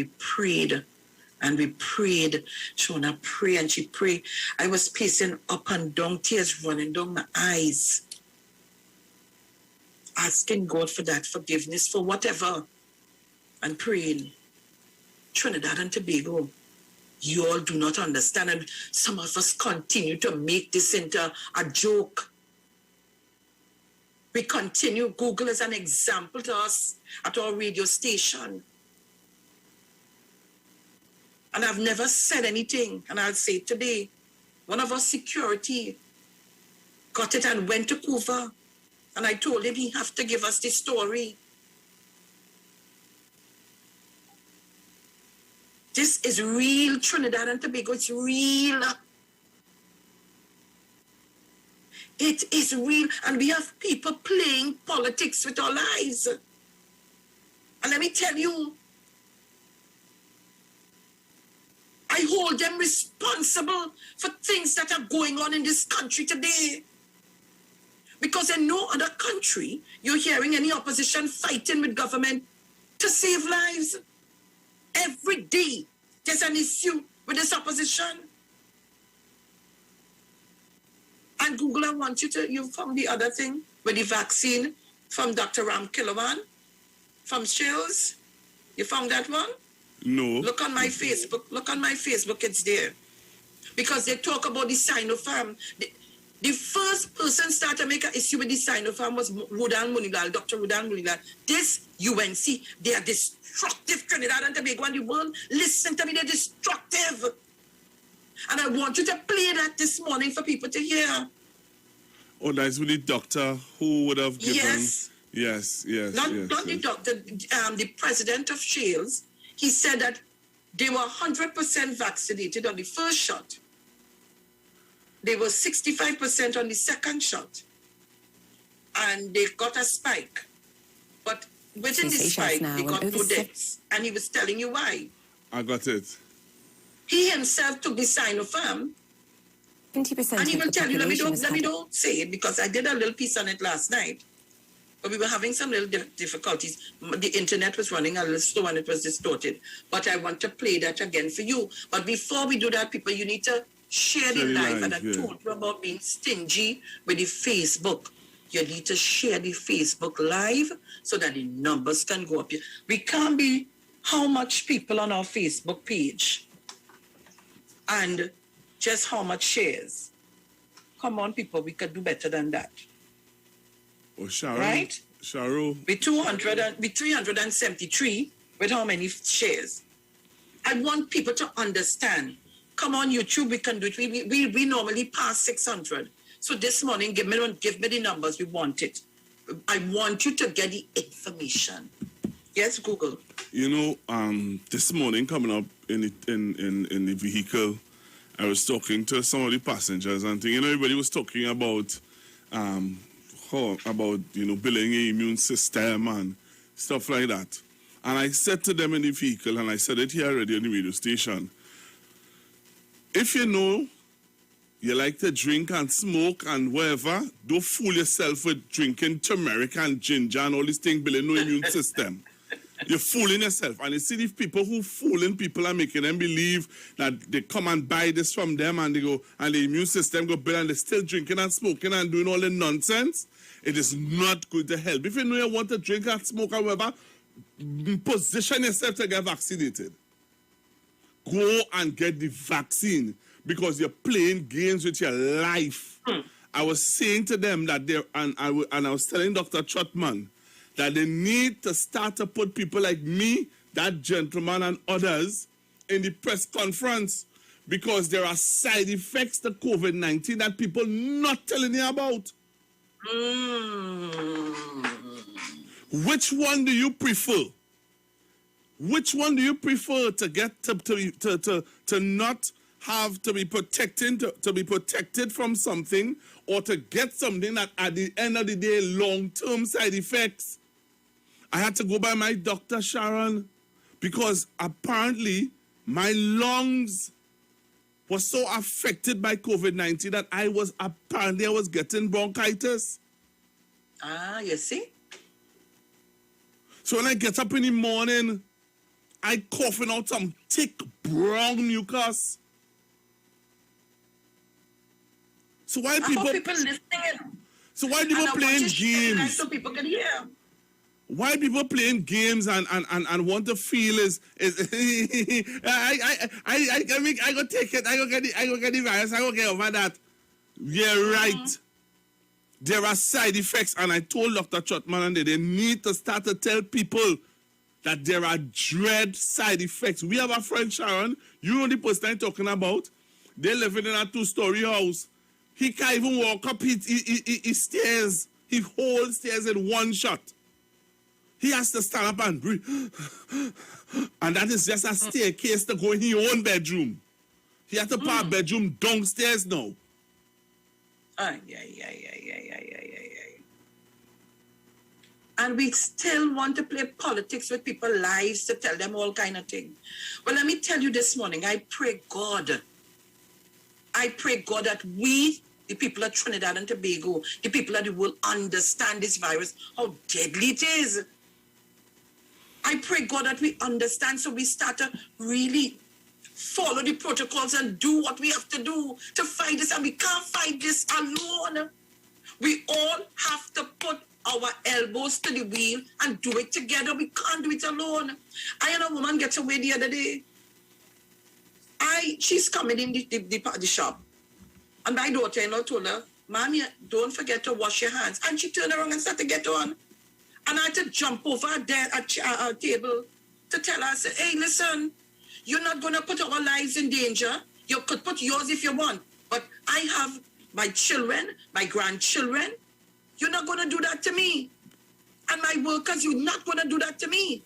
we prayed. And we prayed. Shona prayed and she prayed. I was pacing up and down, tears running down my eyes. Asking God for that forgiveness, for whatever. And praying. Trinidad and Tobago, you all do not understand. And some of us continue to make this into a joke. We continue. Google as an example to us at our radio station. And I've never said anything, and I'll say it today. One of our security got it and went to Cuba, and I told him he have to give us the story. This is real, Trinidad and Tobago. It's real. It is real, and we have people playing politics with our lives. And let me tell you, I hold them responsible for things that are going on in this country today. Because in no other country, you're hearing any opposition fighting with government to save lives. Every day, there's an issue with this opposition. And Google, I want you found the other thing with the vaccine from Dr. Ram Kilawan, from Shields. You found that one? No. Look on my Facebook. Look on my Facebook. It's there. Because they talk about the Sinopharm. The first person started to make an issue with the Sinopharm was Rodan Munilal, Dr. Rodan Munilal. This UNC, they are destructive, Trinidad and Tobago and the world. Listen to me, they're destructive. And I want you to play that this morning for people to hear. Oh, that's with the doctor who would have given... Yes. Not the doctor, the president of Shields. He said that they were 100% vaccinated on the first shot. They were 65% on the second shot. And they got a spike. But within the spike, they got no deaths. And he was telling you why. I got it. He himself took the Sinopharm. 20% and he will tell you, let me don't say it, because I did a little piece on it last night. But we were having some little difficulties. The internet was running a little slow and it was distorted. But I want to play that again for you. But before we do that, people, you need to share the live. And I told you about being stingy with the Facebook. You need to share the Facebook live so that the numbers can go up. We can't be how much people on our Facebook page and just how much shares. Come on, people, we could do better than that. Oh, Sharon. Right? Sharon. With 373, with how many shares? I want people to understand. Come on, YouTube, we can do it. We normally pass 600. So this morning, give me the numbers. We want it. I want you to get the information. Yes, Google. You know, this morning coming up in the vehicle, I was talking to some of the passengers and things. You know, everybody was talking about building an immune system and stuff like that. And I said to them in the vehicle, and I said it here already on the radio station, if you know you like to drink and smoke and whatever, don't fool yourself with drinking turmeric and ginger and all these things building no immune system. You're fooling yourself. And you see these people who fooling people and making them believe that they come and buy this from them and they go, and the immune system go build and they're still drinking and smoking and doing all the nonsense. It is not good to help. If you know you want to drink and smoke or whatever, position yourself to get vaccinated. Go and get the vaccine because you're playing games with your life. I was saying to them that I was telling Dr. Trotman that they need to start to put people like me, that gentleman and others in the press conference because there are side effects to COVID-19 that people not telling you about. Which one do you prefer? Which one do you prefer to get to not have to be protected from something, or to get something that at the end of the day long-term side effects? I had to go by my doctor, Sharon, because apparently my lungs were so affected by COVID-19 that I was getting bronchitis. You see? So when I get up in the morning, I coughing out some thick brown mucus. So why I people? hope people listening. So why people And I want playing you to share it games? so people can hear. Why people playing games and want to feel is I go take it. I go get the virus. I go get over that. Yeah, right. There are side effects, and I told Dr. Trotman and they need to start to tell people that there are dread side effects. We have a friend, Sharon. You know the person I'm talking about. They living in a 2-story house. He can't even walk up. He stairs. He holds stairs in one shot. He has to stand up and breathe. And that is just a staircase to go in his own bedroom. He has to park bedroom downstairs now. Yeah. And we still want to play politics with people's lives to tell them all kind of things. Well, let me tell you this morning, I pray God that we, the people of Trinidad and Tobago, the people of the world understand this virus, how deadly it is. I pray God that we understand so we start to really follow the protocols and do what we have to do to fight this. And we can't fight this alone. We all have to put our elbows to the wheel and do it together. We can't do it alone. I had a woman get away the other day. She's coming in the shop. And my daughter-in-law told her, Mommy, don't forget to wash your hands. And she turned around and started to get on. And I had to jump over there at a table to tell her, I said, hey, listen, you're not going to put our lives in danger. You could put yours if you want. But I have my children, my grandchildren. You're not going to do that to me. And my workers, you're not going to do that to me.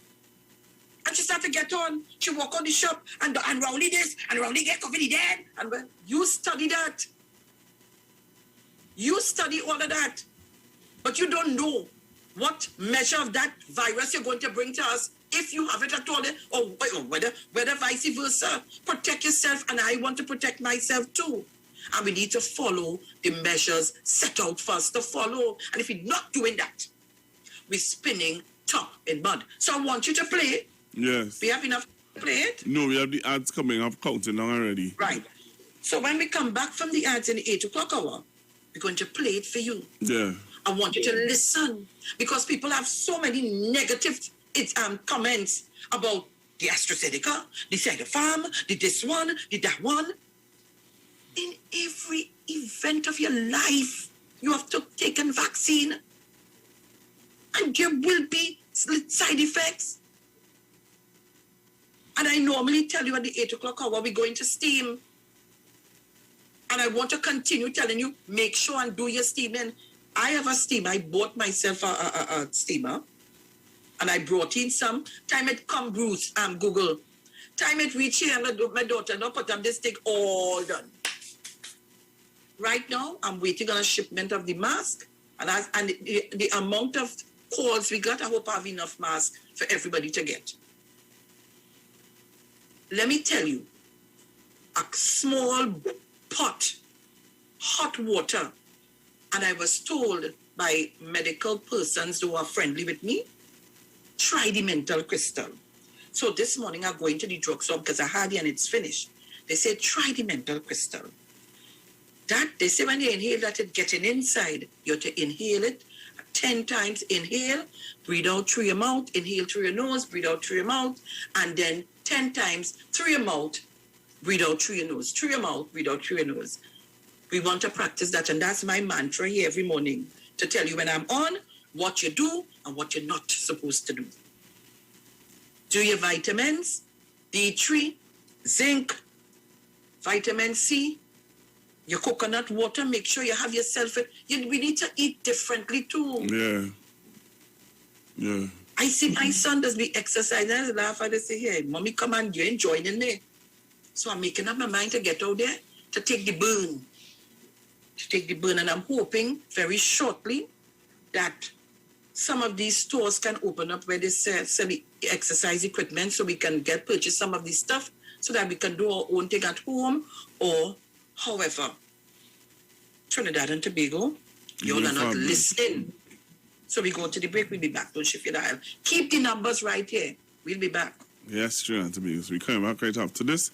And she started to get on. She walk on the shop and Rowley this and Rowley get COVID dead. And well, you study that. You study all of that. But you don't know what measure of that virus you're going to bring to us if you have it at all, or whether vice versa. Protect yourself, and I want to protect myself too. And we need to follow the measures set out for us to follow. And if we're not doing that, we're spinning top in mud. So I want you to play it. Yes. We have enough to play it? No, we have the ads coming up, counting down already. Right. So when we come back from the ads in the 8 o'clock hour, we're going to play it for you. Yeah. I want you to listen because people have so many negative comments about the AstraZeneca, the Sinopharm, the this one, the that one. In every event of your life, you have to take a vaccine. And there will be side effects. And I normally tell you at the 8 o'clock hour, we're going to steam. And I want to continue telling you, make sure and do your steaming. I have a steamer. I bought myself a steamer. And I brought in some. Time it come, Bruce, Google. Time it reach here, my daughter, now put up this thing all done. Right now, I'm waiting on a shipment of the mask. And the amount of calls we got, I hope I have enough masks for everybody to get. Let me tell you, a small pot, hot water, and I was told by medical persons who are friendly with me, try the mental crystal. So this morning I'm going to the drugstore because I had it and it's finished. They said, try the mental crystal. That, they say when you inhale that, it's getting inside. You have to inhale it 10 times. Inhale, breathe out through your mouth, inhale through your nose, breathe out through your mouth, and then 10 times through your mouth, breathe out through your nose, through your mouth, breathe out through your nose. We want to practice that, and that's my mantra here every morning, to tell you when I'm on, what you do and what you're not supposed to do. Do your vitamins, D3, zinc, vitamin C, your coconut water, make sure you have yourself, we need to eat differently too. Yeah. I see my son does be exercising, I laugh at it, say, hey, mommy, come on, you ain't joining me. So I'm making up my mind to get out there, to take the burn. And I'm hoping very shortly that some of these stores can open up where they sell the exercise equipment so we can purchase some of this stuff so that we can do our own thing at home or however. Trinidad and Tobago, you all are not listening. So we go to the break, we'll be back. Don't shift your dial. Keep the numbers right here. We'll be back. Yes, Trinidad and Tobago. So we're coming back right after this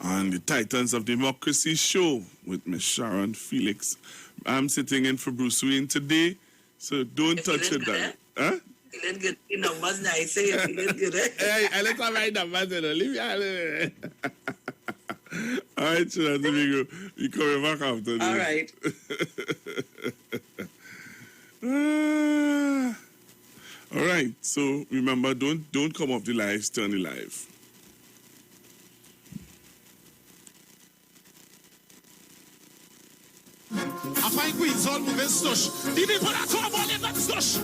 on the Titans of Democracy show with Miss Sharon, Felix. I'm sitting in for Bruce Wayne today, so don't touch it down. Huh? Feeling good. Your numbers nice. You're feeling good. Hey, I let her write numbers. Leave me alone. All right, Trinidad and Tobago. We're coming back after this. All right. All right, so remember, don't come off the live, turn the live. I find Queens all moving stush. The people that talk about that stush.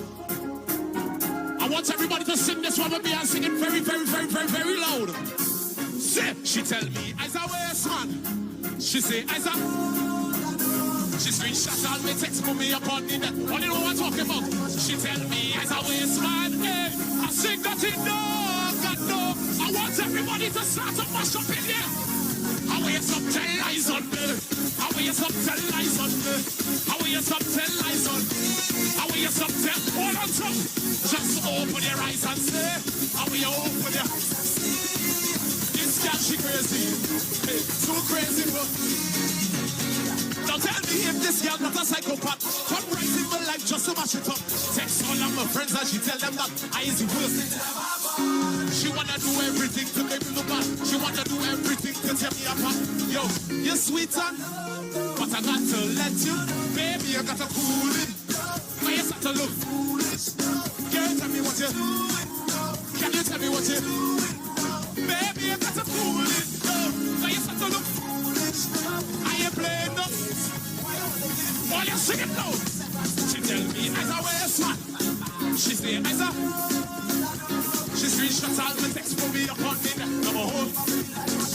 I want everybody to sing this one with me and sing it very, very, very, very, very loud. Say, she tell me, as a waste man. She say, as a... She screenshot all me text for me upon the net. What do you know what I'm talking about? She tell me, as a waste man, hey, I sing that in God no. I want everybody to start to mash up in here. I wear some 10 lies on me. I wear some 10 lies on me. I wear some 10 lies on me. I wear some 10 all on top. Just open your eyes and say, I wear open your eyes. This girl, she crazy. Hey, too crazy, but now tell me if this girl not a psychopath. Come right in my life just to mash it up. Text all of my friends and she tell them that I is the worst. She wanna do everything to make me look bad. She wanna do everything to tear me apart. Yo, you're sweet son, but I got to let you. Baby, I got to cool it. Why you start to look foolish? Girl, tell me what you doing. Can you tell me what you doing? Baby, I got to cool it. Why you start to look foolish? I ain't playing no. All you sing it now. She tell me as a waste man. She say as a. She screenshots all the text for me upon me. Number one.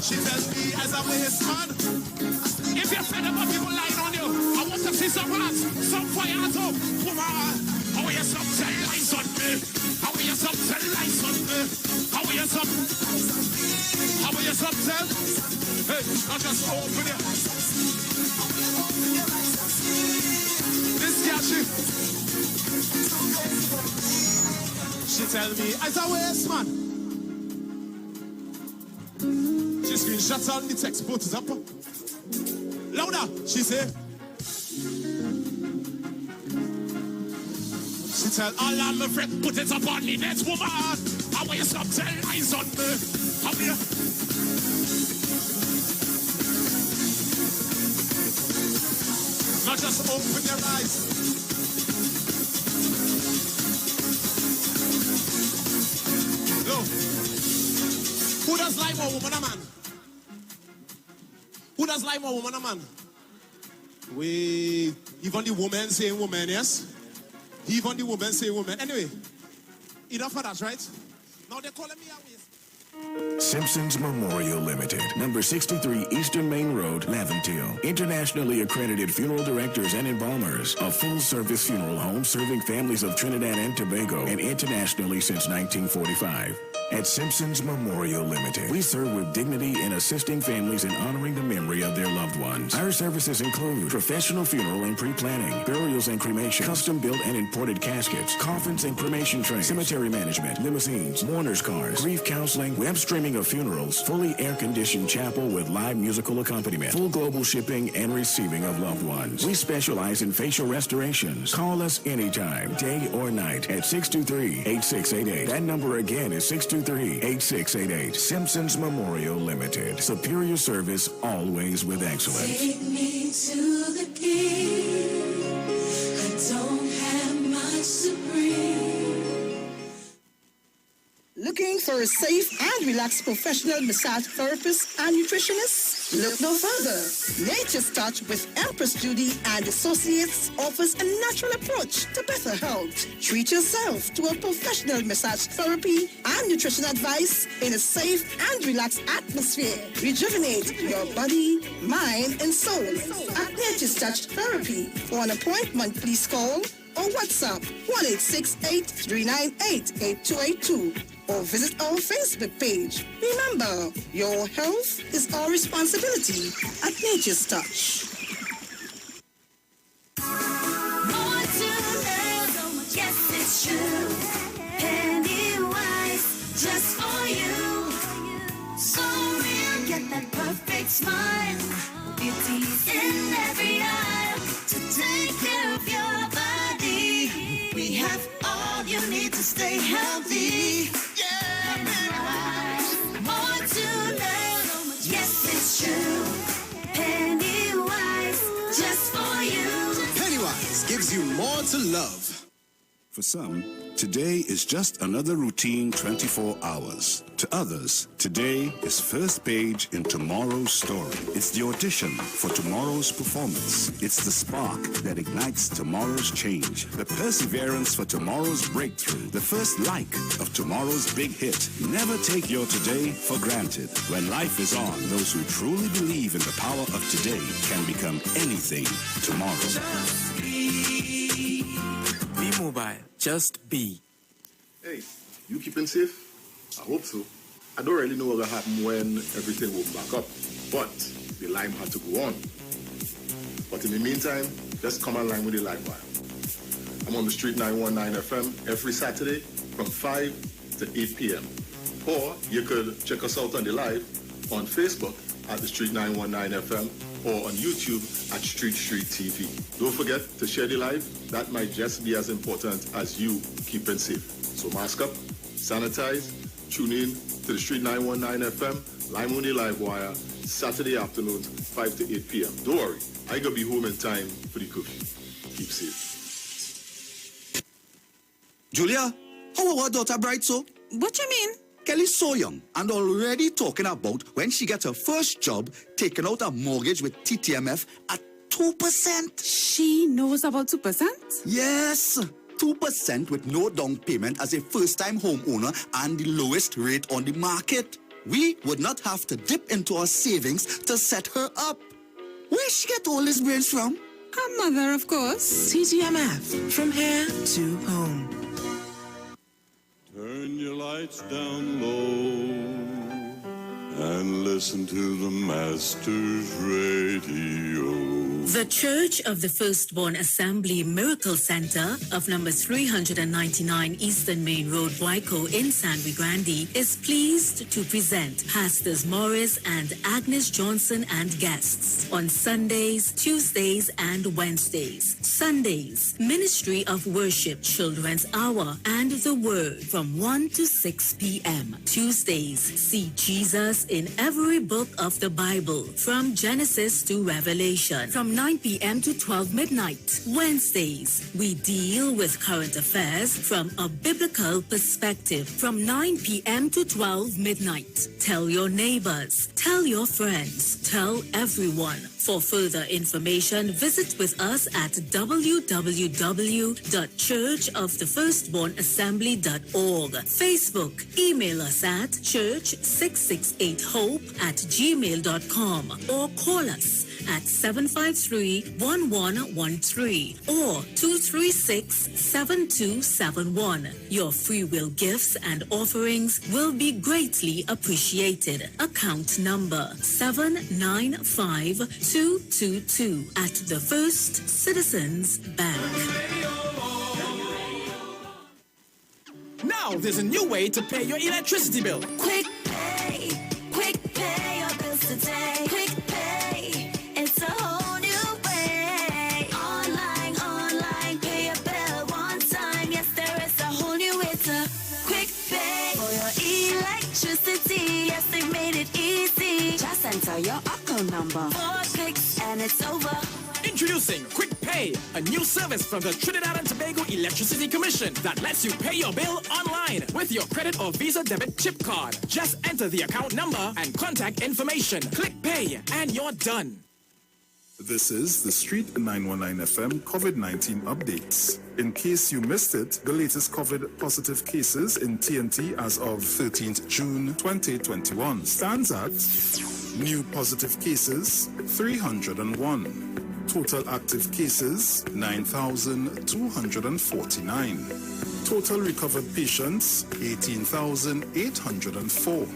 She tells me as a waste man. If you're fed up of people lying on you, I want to see some rats, some fire out. Come on. How are you some 10 lies on me? How are you some 10 lies on me? How are you some? How are you some 10? Hey, I just open it. This girl, she tell me as a waste man. She screenshots all the text, put it up. Louder, she say. She tell all of my friends, put it up on the next woman. How will you stop 10 lies on me? How will you? Now just open your eyes. Look. Who does lie more, woman or man? Who does lie more, woman or man? Wait. Even the woman saying woman, yes? Even the woman saying woman. Anyway, enough of that, right? Now they're calling me a waste. Simpsons Memorial Limited, number 63 Eastern Main Road, Laventille. Internationally accredited funeral directors and embalmers. A full-service funeral home serving families of Trinidad and Tobago and internationally since 1945. At Simpsons Memorial Limited, we serve with dignity in assisting families in honoring the memory of their loved ones. Our services include professional funeral and pre-planning, burials and cremation, custom-built and imported caskets, coffins and cremation trays, cemetery management, limousines, mourners cars, grief counseling, web streaming of funerals, fully air-conditioned chapel with live musical accompaniment, full global shipping and receiving of loved ones. We specialize in facial restorations. Call us anytime, day or night, at 623-8688. That number again is 623-8688. Simpsons Memorial Limited. Superior service, always with excellence. Take me to the king. I don't have much to bring. Looking for a safe and relaxed professional massage therapist and nutritionist? Look no further. Nature's Touch with Empress Judy and Associates offers a natural approach to better health. Treat yourself to a professional massage therapy and nutrition advice in a safe and relaxed atmosphere. Rejuvenate your body, mind, and soul at Nature's Touch Therapy. For an appointment, please call or WhatsApp 1-868-398-8282 or visit our Facebook page. Remember, your health is our responsibility at Nature's Touch. More to learn, yes it's true. Pennywise, just for you. that perfect smile. Beauty's in every eye to take care of your body. We have all you need to stay healthy. Yeah, more to know. Yes, it's true. Pennywise, just for you. Pennywise gives you more to love. For some, today is just another routine 24 hours. To others, today is first page in tomorrow's story. It's the audition for tomorrow's performance. It's the spark that ignites tomorrow's change. The perseverance for tomorrow's breakthrough. The first like of tomorrow's big hit. Never take your today for granted. When life is on, those who truly believe in the power of today can become anything tomorrow. Be mobile, just be. Hey, you keeping safe? I hope so. I don't really know what will happen when everything will back up, but the line had to go on. But in the meantime, just come online with the live wire. I'm on the Street 919 FM every Saturday from 5 to 8 p.m. Or you could check us out on the live on Facebook at the Street 919 FM or on YouTube at Street TV. Don't forget to share the live. That might just be as important as you keeping safe. So mask up, sanitize, tune in to the Street 919 FM, Lime on the Live Wire, Saturday afternoons, 5 to 8 p.m. Don't worry, I gotta be home in time for the curfew. Keep safe. Julia, how our daughter bright so? What you mean? Kelly's so young and already talking about when she gets her first job, taking out a mortgage with TTMF at 2%. She knows about 2%? Yes, 2% with no down payment as a first-time homeowner and the lowest rate on the market. We would not have to dip into our savings to set her up. Where she get all these brains from? Her mother, of course. TTMF, from here to home. Turn your lights down low and listen to the Master's Radio. The Church of the Firstborn Assembly Miracle Center of number 399 Eastern Main Road, Waiko in San Luis Grande is pleased to present Pastors Morris and Agnes Johnson and guests on Sundays, Tuesdays, and Wednesdays. Sundays, Ministry of Worship Children's Hour and the Word from 1 to 6 p.m. Tuesdays, see Jesus in every book of the Bible from Genesis to Revelation from 9 p.m. to 12 midnight. Wednesdays, we deal with current affairs from a biblical perspective from 9 p.m. to 12 midnight. Tell your neighbors, tell your friends, tell everyone. For further information, visit with us at www.churchofthefirstbornassembly.org. Facebook, email us at church668hope@gmail.com or call us at 753-1113 or 236-7271. Your free will gifts and offerings will be greatly appreciated. Account number 795222 at the First Citizens Bank. Now there's a new way to pay your electricity bill. Quick pay your bills today. Quick pay, it's a whole new way. Online, pay your bill one time. Yes, there is a whole new way to quick pay for your electricity. Yes, they made it easy. Just enter your account number. 4 clicks and it's over. Introducing Quick Pay, a new service from the Trinidad and Tobago Electricity Commission that lets you pay your bill online with your credit or Visa debit chip card. Just enter the account number and contact information. Click Pay and you're done. This is the Street 919 FM COVID-19 updates. In case you missed it, the latest COVID positive cases in TNT as of 13th June 2021 stands at new positive cases 301. Total active cases 9,249. Total recovered patients 18,804.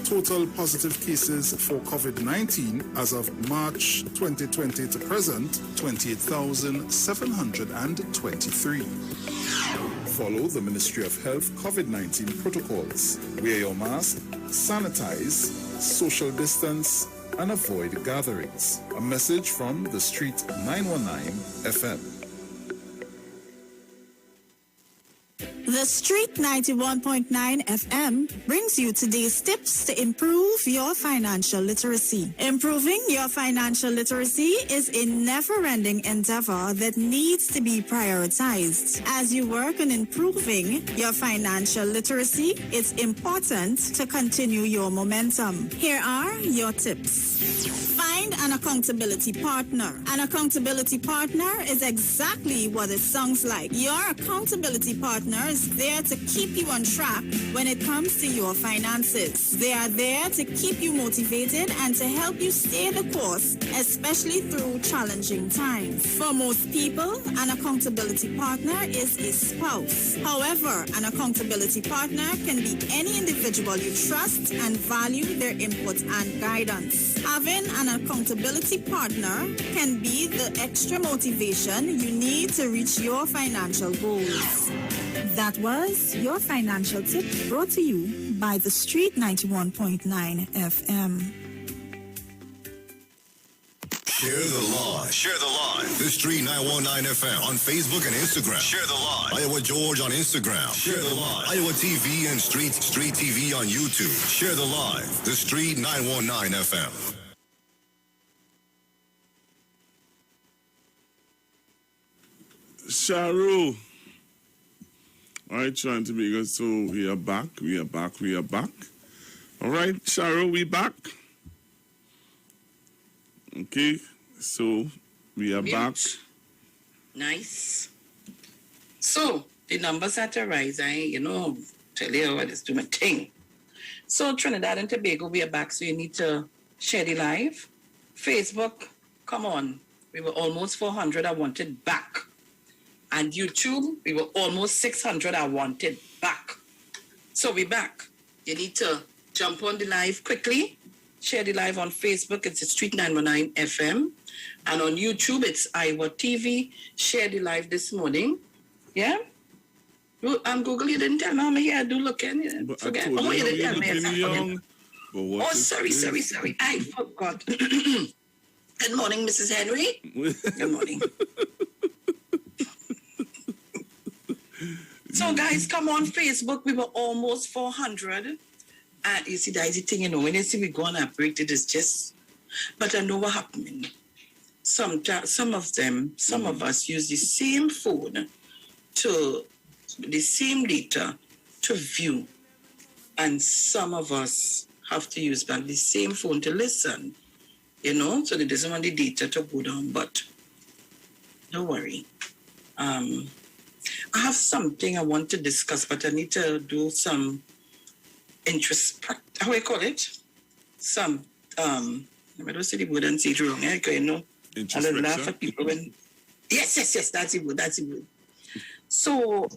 Total positive cases for COVID-19 as of March 2020 to present 28,723. Follow the Ministry of Health COVID-19 protocols. Wear your mask, sanitize, social distance, and avoid gatherings. A message from the Street 919 FM. The Street 91.9 FM brings you today's tips to improve your financial literacy. Improving your financial literacy is a never-ending endeavor that needs to be prioritized. As you work on improving your financial literacy, it's important to continue your momentum. Here are your tips. Find an accountability partner. An accountability partner is exactly what it sounds like. Your accountability partner is there to keep you on track when it comes to your finances. They are there to keep you motivated and to help you stay the course, especially through challenging times. For most people, an accountability partner is a spouse. However, an accountability partner can be any individual you trust and value their input and guidance. Having an accountability partner can be the extra motivation you need to reach your financial goals. That was your financial tip brought to you by the Street 91.9 FM. Share the live. Share the live. The Street 919 FM on Facebook and Instagram. Share the live. Iowa George on Instagram. Share the live. Iowa TV and Street TV on YouTube. Share the live. The Street 919 FM. Sharon. All right, Sharon, to be good. So we are back. All right, Sharon, we back. Okay, so we are back. Nice. So the numbers had to rise. Tell you what is doing my thing. So Trinidad and Tobago, we are back. So you need to share the live. Facebook, come on. We were almost 400. I wanted back. And YouTube, we were almost 600. I wanted back. So we're back. You need to jump on the live quickly. Share the live on Facebook. It's the Street 919 FM. And on YouTube, it's IWER TV. Share the live this morning. Yeah? Google, you didn't tell me how many I do look in. Forget. Oh, you didn't tell me. Oh, sorry. I forgot. Good morning, Mrs. Henry. Good morning. So, guys, come on Facebook. We were almost 400. And you see, that's the thing, when you see we go on a break, it is just... But I know what happened. Some of us use the same phone the same data to view. And some of us have to use back the same phone to listen. So they doesn't want the data to go down. But don't worry. I have something I want to discuss, but I need to do some how do I call it? Some, I don't say the word and say it wrong, I laugh at people when, yes, that's it good. So,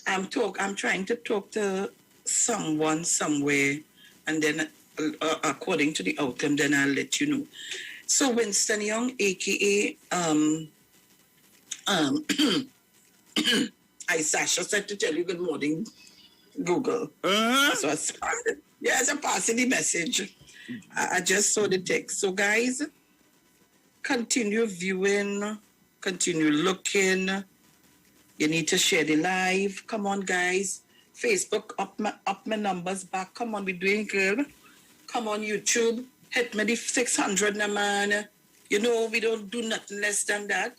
I'm trying to talk to someone somewhere, and then according to the outcome, then I'll let you know. So Winston Young, aka Sasha said to tell you good morning, Google. So I passed the message. I just saw the text. So guys, continue viewing, continue looking. You need to share the live. Come on, guys. Facebook, up my numbers back. Come on, we're doing good. Come on, YouTube. Hit me the 600 now, man. We don't do nothing less than that.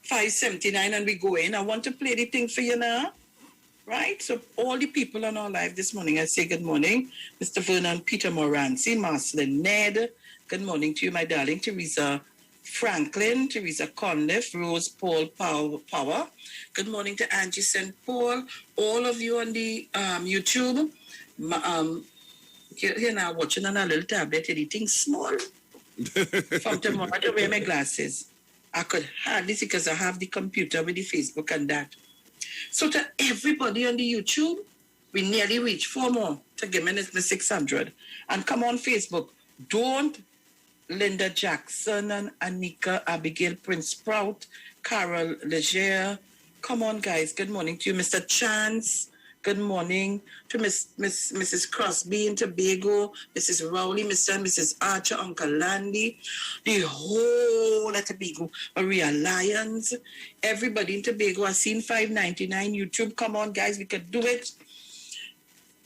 579 and we go in. I want to play the thing for you now. Right? So all the people on our live this morning, I say good morning. Mr. Vernon, Peter Morancy, Marcelin Ned. Good morning to you, my darling. Teresa Franklin, Teresa Conliffe, Rose Paul Power. Good morning to Angie St. Paul. All of you on the YouTube. Here now, watching on a little tablet, editing small. From tomorrow, I wear my glasses. I could hardly see because I have the computer with the Facebook and that. So to everybody on the YouTube, we nearly reached 4 more to give me the 600. And come on Facebook. Don't Linda Jackson and Anika Abigail Prince Sprout, Carol Leger. Come on, guys. Good morning to you, Mr. Chance. Good morning to Mrs. Crosby in Tobago, Mrs. Rowley, Mr. and Mrs. Archer, Uncle Landy, the whole of Tobago, Maria Lyons, everybody in Tobago. I've seen $5.99 YouTube. Come on, guys, we could do it.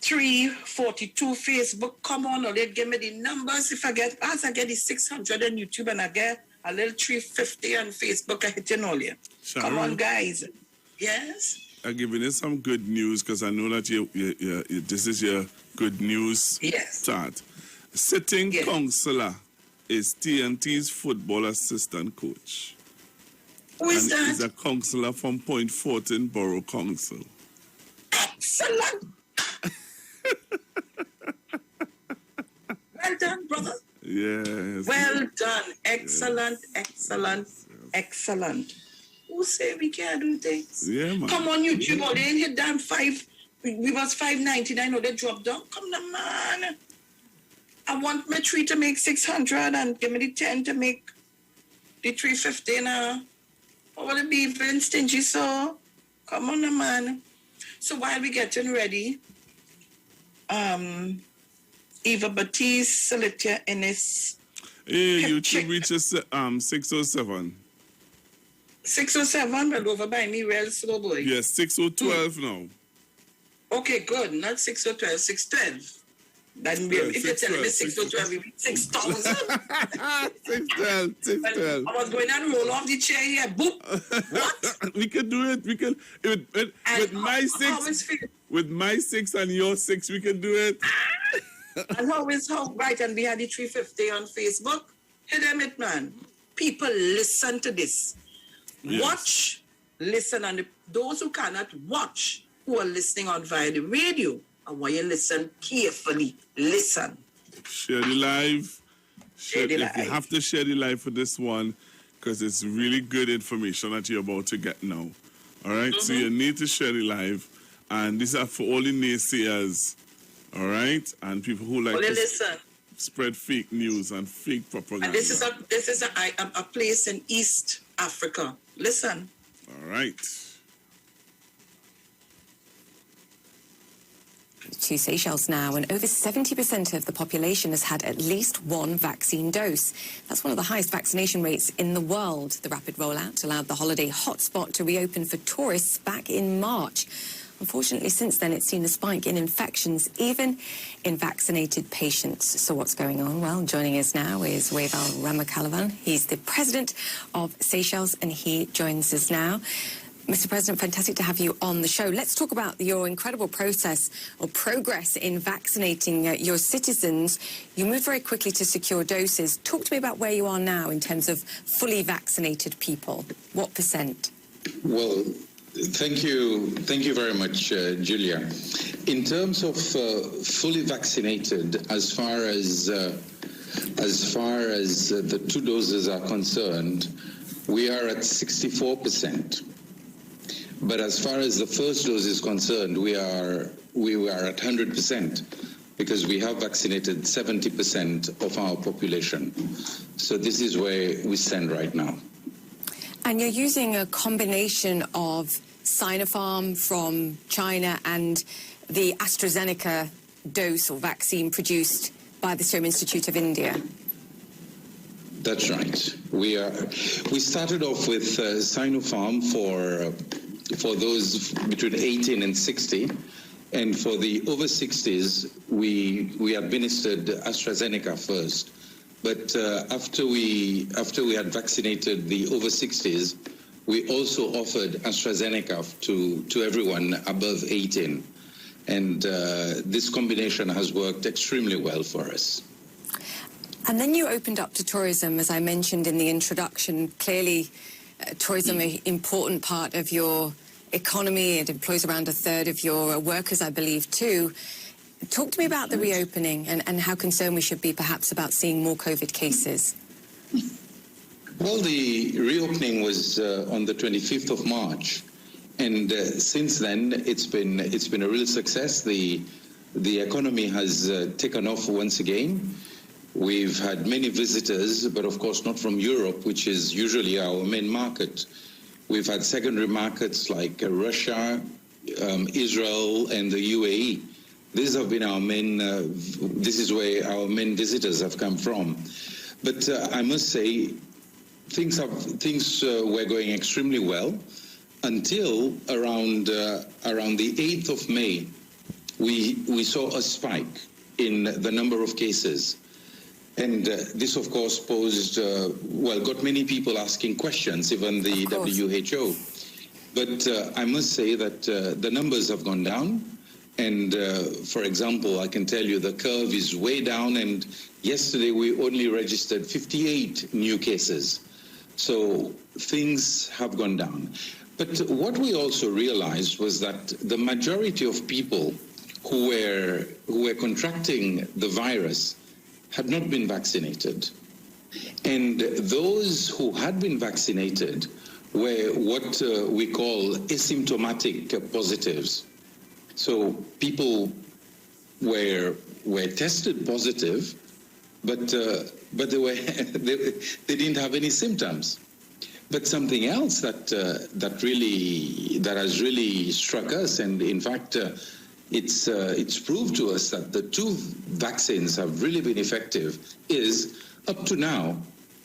342 Facebook. Come on, or give me the numbers. If I get the 600 on YouTube and I get a little 350 on Facebook, I hit in all you. Sharon, come on, guys. Yes. I'm giving you some good news because I know that this is your good news start. Sitting councillor is TNT's football assistant coach. Who is that? He's a councillor from Point Fortin Borough Council. Excellent. Well done, brother. Yes. Well done. Excellent, excellent, excellent. Who say we can't do things? Yeah, man. Come on, YouTube. Oh, they ain't hit down $5. We was $5.99. Oh, they dropped down. Come on, man. I want my 3 to make 600 and give me the 10 to make the 350 now. What will it be even stingy? So come on, man. So while we getting ready, Eva Batiste, Salitia Ennis. Hey, YouTube reaches 607. 607, but over by me real slow, boy. Yes, 6012 now. Okay, good. Not 6012, 612. Then if you're telling me 612, we mean 6,000. 612. I was going to roll off the chair here. Boop. What? We can do it. We can with my 6. With my 6 and your 6, we can do it. And how right? And we had the 350 on Facebook. Hit them it, man. People listen to this. Yes. Watch, listen, and those who cannot watch, who are listening on via the radio, I want you to listen carefully. Listen. Share the live. Share the live. You have to share the live for this one because it's really good information that you're about to get now. All right? So you need to share the live. And these are for all the naysayers. All right? And people who like to spread fake news and fake propaganda. And this is a place in East Africa. Listen. All right. To Seychelles now, and over 70% of the population has had at least one vaccine dose. That's one of the highest vaccination rates in the world. The rapid rollout allowed the holiday hotspot to reopen for tourists back in March. Unfortunately, since then, it's seen a spike in infections, even in vaccinated patients. So what's going on? Well, joining us now is Weval Ramakalavan. He's the president of Seychelles, and he joins us now. Mr. President, fantastic to have you on the show. Let's talk about your incredible process or progress in vaccinating your citizens. You moved very quickly to secure doses. Talk to me about where you are now in terms of fully vaccinated people. What percent? Well, thank you very much, Julia. In terms of fully vaccinated, as far as the 2 doses are concerned, we are at 64%. But as far as the first dose is concerned, we are at 100% because we have vaccinated 70% of our population. So this is where we stand right now. And you're using a combination of Sinopharm from China and the AstraZeneca dose or vaccine produced by the Serum Institute of India. That's right. We started off with Sinopharm for those between 18 and 60, and for the over 60s, we administered AstraZeneca first. But after we had vaccinated the over 60s, we also offered AstraZeneca to everyone above 18. And this combination has worked extremely well for us. And then you opened up to tourism, as I mentioned in the introduction. Clearly, tourism is an important part of your economy. It employs around 1/3 of your workers, I believe, too. Talk to me about the reopening and how concerned we should be perhaps about seeing more COVID cases. Well, the reopening was on the 25th of March. And since then, it's been a real success. The economy has taken off once again. We've had many visitors, but of course not from Europe, which is usually our main market. We've had secondary markets like Russia, Israel and the UAE. These have been our main, this is where our main visitors have come from. But I must say, things were going extremely well until around the 8th of May, we saw a spike in the number of cases. And this, of course, posed, got many people asking questions, even the WHO. But I must say that the numbers have gone down. And, for example, I can tell you the curve is way down. And yesterday we only registered 58 new cases. So things have gone down. But what we also realized was that the majority of people who were contracting the virus had not been vaccinated. And those who had been vaccinated were what we call asymptomatic positives. So people were tested positive, but they were they didn't have any symptoms. But something else that has really struck us, and in fact it's proved to us that the two vaccines have really been effective, is up to now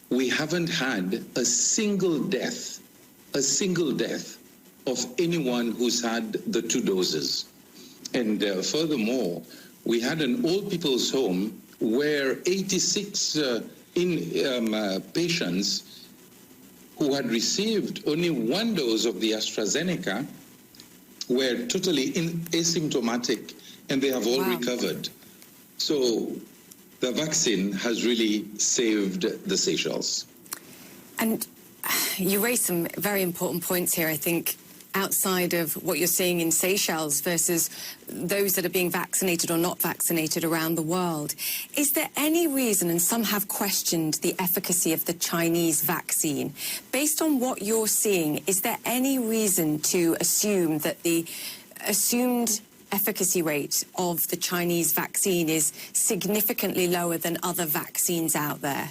we haven't had a single death of anyone who's had the two doses. And furthermore, we had an old people's home where 86 patients who had received only one dose of the AstraZeneca were totally asymptomatic, and they have all recovered. So the vaccine has really saved the Seychelles. And you raised some very important points here, I think, outside of what you're seeing in Seychelles versus those that are being vaccinated or not vaccinated around the world. Is there any reason, and some have questioned the efficacy of the Chinese vaccine, based on what you're seeing, is there any reason to assume that the assumed efficacy rate of the Chinese vaccine is significantly lower than other vaccines out there?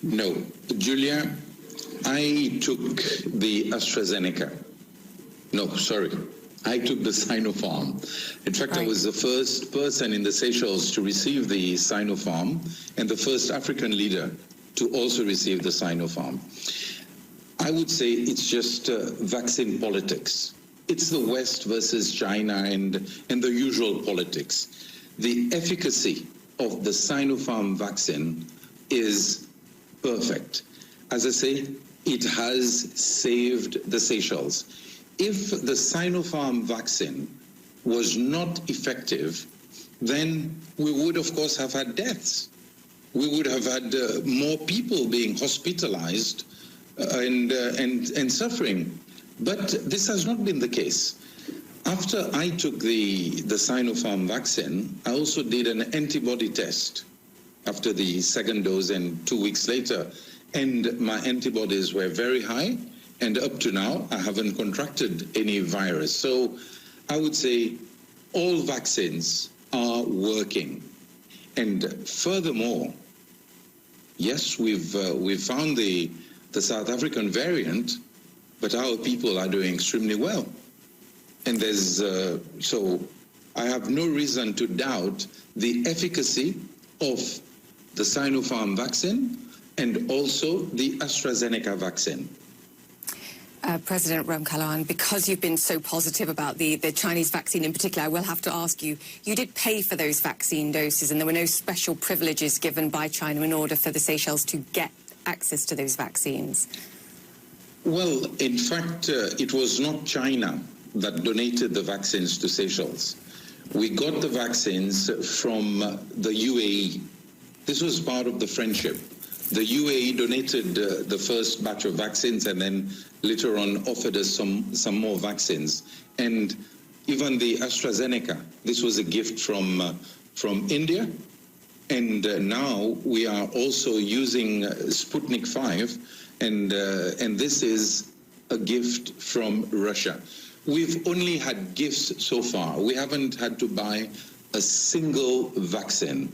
No. Julia, I took the AstraZeneca. No, sorry. I took the Sinopharm. In fact, I was the first person in the Seychelles to receive the Sinopharm and the first African leader to also receive the Sinopharm. I would say it's just vaccine politics. It's the West versus China and the usual politics. The efficacy of the Sinopharm vaccine is perfect. As I say, it has saved the Seychelles. If the Sinopharm vaccine was not effective, then we would, of course, have had deaths. We would have had more people being hospitalized and suffering. But this has not been the case. After I took the Sinopharm vaccine, I also did an antibody test after the second dose, and 2 weeks later, and my antibodies were very high, and up to now, I haven't contracted any virus. So I would say all vaccines are working. And furthermore, yes, we've found the South African variant, but our people are doing extremely well. And there's so I have no reason to doubt the efficacy of the Sinopharm vaccine and also the AstraZeneca vaccine. President Romain, because you've been so positive about the Chinese vaccine in particular, I will have to ask you, you did pay for those vaccine doses and there were no special privileges given by China in order for the Seychelles to get access to those vaccines. Well, in fact, it was not China that donated the vaccines to Seychelles. We got the vaccines from the UAE. This was part of the friendship. The UAE donated the first batch of vaccines and then later on offered us some more vaccines. And even the AstraZeneca, this was a gift from India. And now we are also using Sputnik 5, and this is a gift from Russia. We've only had gifts so far. We haven't had to buy a single vaccine.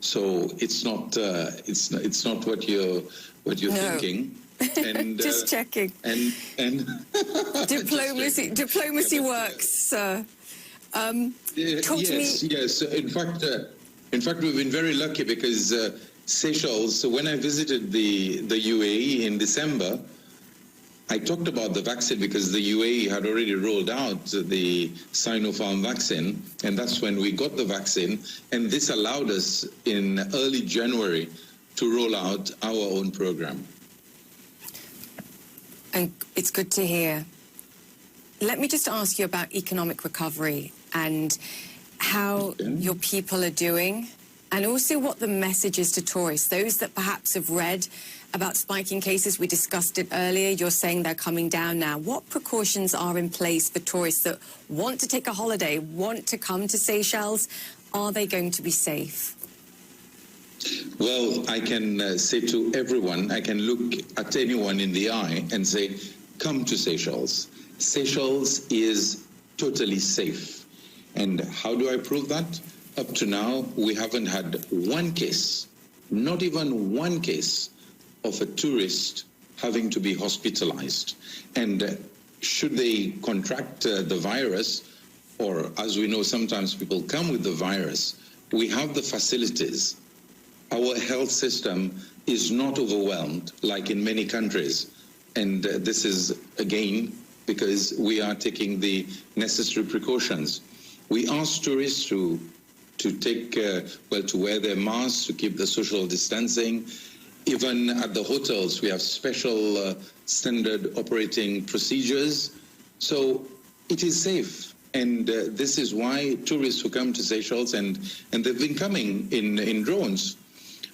So it's not what you're thinking. And Just checking. And diplomacy works, sir. Talk to me. Yes. In fact, we've been very lucky because Seychelles. So when I visited the UAE in December, I talked about the vaccine because the UAE had already rolled out the Sinopharm vaccine, and that's when we got the vaccine. And this allowed us in early January to roll out our own program. And it's good to hear. Let me just ask you about economic recovery and how your people are doing, and also what the message is to tourists, those that perhaps have read about spiking cases. We discussed it earlier. You're saying they're coming down now. What precautions are in place for tourists that want to take a holiday, want to come to Seychelles? Are they going to be safe? Well, I can say to everyone, I can look at anyone in the eye and say, come to Seychelles. Seychelles is totally safe. And how do I prove that? Up to now, we haven't had one case, not even one case, of a tourist having to be hospitalized. And should they contract the virus, or as we know, sometimes people come with the virus, we have the facilities. Our health system is not overwhelmed like in many countries. And this is, again, because we are taking the necessary precautions. We ask tourists to take, to wear their masks, to keep the social distancing. Even at the hotels, we have special standard operating procedures. So it is safe. And this is why tourists who come to Seychelles, and they've been coming in drones,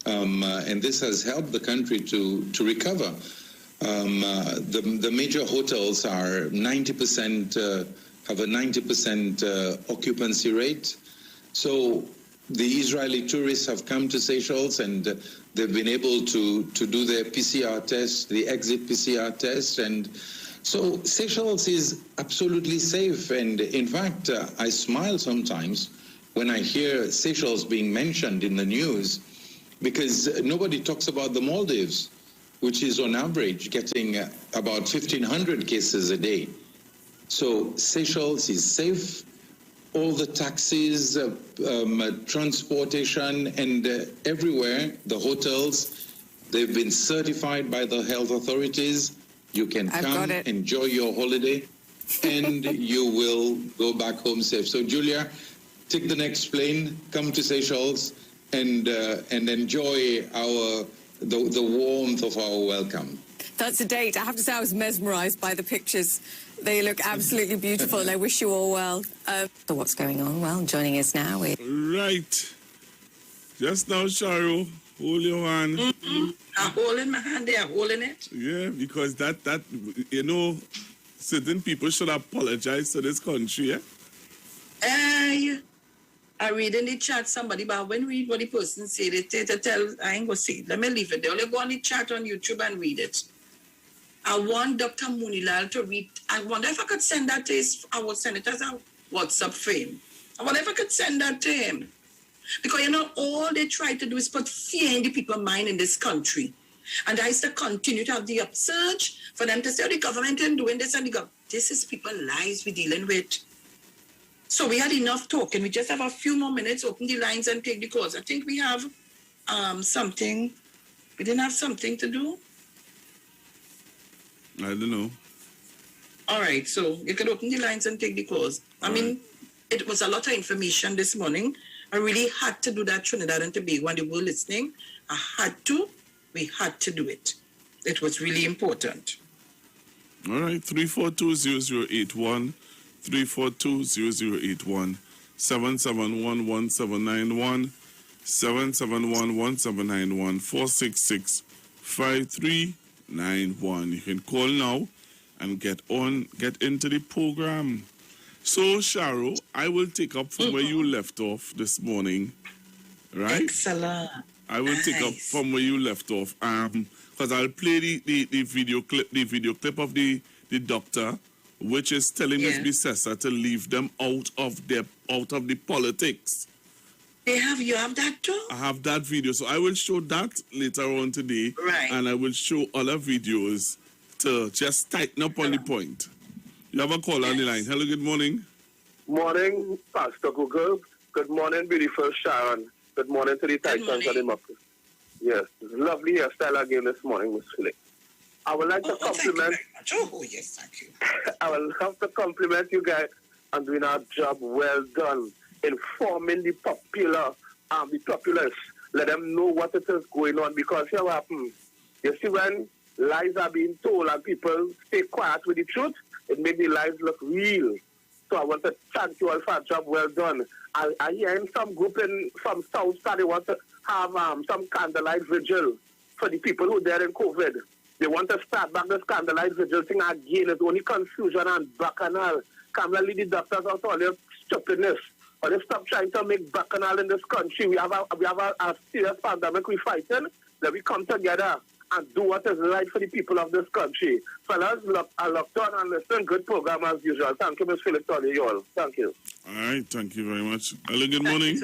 and this has helped the country to recover. The major hotels are 90%, have a 90% occupancy rate. So the Israeli tourists have come to Seychelles, and they've been able to do their PCR test, the exit PCR test. And so Seychelles is absolutely safe. And in fact, I smile sometimes when I hear Seychelles being mentioned in the news, because nobody talks about the Maldives, which is on average getting about 1,500 cases a day. So Seychelles is safe. All the taxis, transportation, and everywhere, the hotels, they've been certified by the health authorities. You can come, enjoy your holiday, and you will go back home safe. So Julia, take the next plane, come to Seychelles, and enjoy the warmth of our welcome. That's a date. I have to say I was mesmerized by the pictures. They look absolutely beautiful, and I wish you all well. So what's going on? Well, joining us now. Right. Just now, Sharon, hold your hand. I'm holding my hand there, holding it. Yeah, because that certain people should apologize to this country, yeah? I read in the chat somebody, but when read what the person said, I ain't gonna say it. Let me leave it there. Only go on the chat on YouTube and read it. I want Dr. Munilal to read. I wonder if I could send that to his, I would send it as a WhatsApp frame. I wonder if I could send that to him. Because, all they try to do is put fear in the people's mind in this country. And I used to continue to have the upsurge for them to say, the government ain't doing this, and this is people's lives we're dealing with. So we had enough talking. We just have a few more minutes, open the lines and take the calls. I think we have something. We didn't have something to do? I don't know. All right, so you can open the lines and take the calls. It was a lot of information this morning. I really had to do that, Trinidad and Tobago, and they were listening. We had to do it. It was really important. All right, 342-0081, 342-0081, 771-1791, 771-1791, 466-5391. You can call now and get into the program. So, Sharon, I will take up from where you left off this morning, right? Excellent. I will take up from where you left off, because I'll play the video clip of the doctor, which is telling Miss Bissessa to leave them out of the politics. You have that too? I have that video. So I will show that later on today. Right. And I will show other videos to just tighten up on the point. You have a call on the line. Hello, good morning. Morning, Pastor Google. Good morning, beautiful Sharon. Good morning to the Titans of the Muppets. Yes, lovely hairstyle again this morning, Miss Felix. I would like to compliment. Oh, yes, thank you. I would love to compliment you guys on doing our job well done, informing the populace. Let them know what it is going on, because here what happens. You see, when lies are being told and people stay quiet with the truth, it makes the lies look real. So I want to thank you all for a job well done. I hear in some group from South Side, they want to have some candlelight vigil for the people who are there in COVID. They want to start back this candlelight vigil thing again. It's only confusion and bacchanal. Can we lead the doctors out all their stupidness? Or they stop trying to make bacchanal in this country. We have a serious pandemic we're fighting. Let we come together and do what is right for the people of this country. Fellas, I look on and listen. Good program as usual. Thank you, Ms. Felix, all you all. Thank you. All right, thank you very much. Hello, good morning.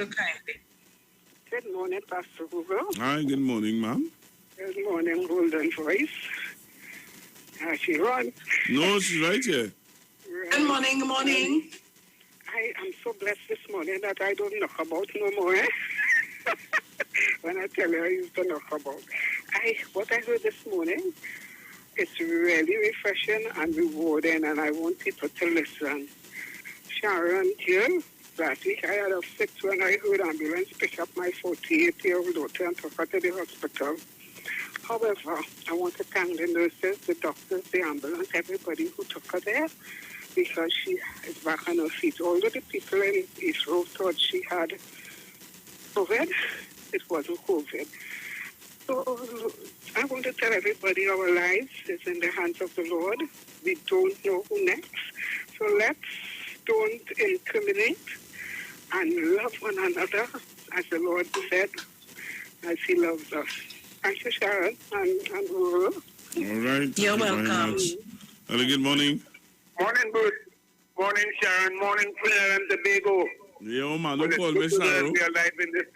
Good morning, Pastor Google. Hi, good morning, ma'am. Good morning, Golden Voice. Sharon. No, she's right here. Good morning, good morning. I am so blessed this morning that I don't knock about no more. When I tell you I used to knock about. What I heard this morning, it's really refreshing and rewarding, and I want people to listen. Sharon here, last week I had a fit when I heard ambulance pick up my 48-year-old daughter and took her to the hospital. However, I want to thank the nurses, the doctors, the ambulance, everybody who took her there, because she is back on her feet. Although the people in East Road thought she had COVID, it wasn't COVID. So I want to tell everybody our lives is in the hands of the Lord. We don't know who next. So let's don't incriminate and love one another as the Lord said, as He loves us. Thank you, Sharon, and all right. You're welcome. Hello, good morning. Morning, Bruce. Morning, Sharon. Morning, Trinidad and Tobago. Yeah, man, don't call me Sharon. We are alive in this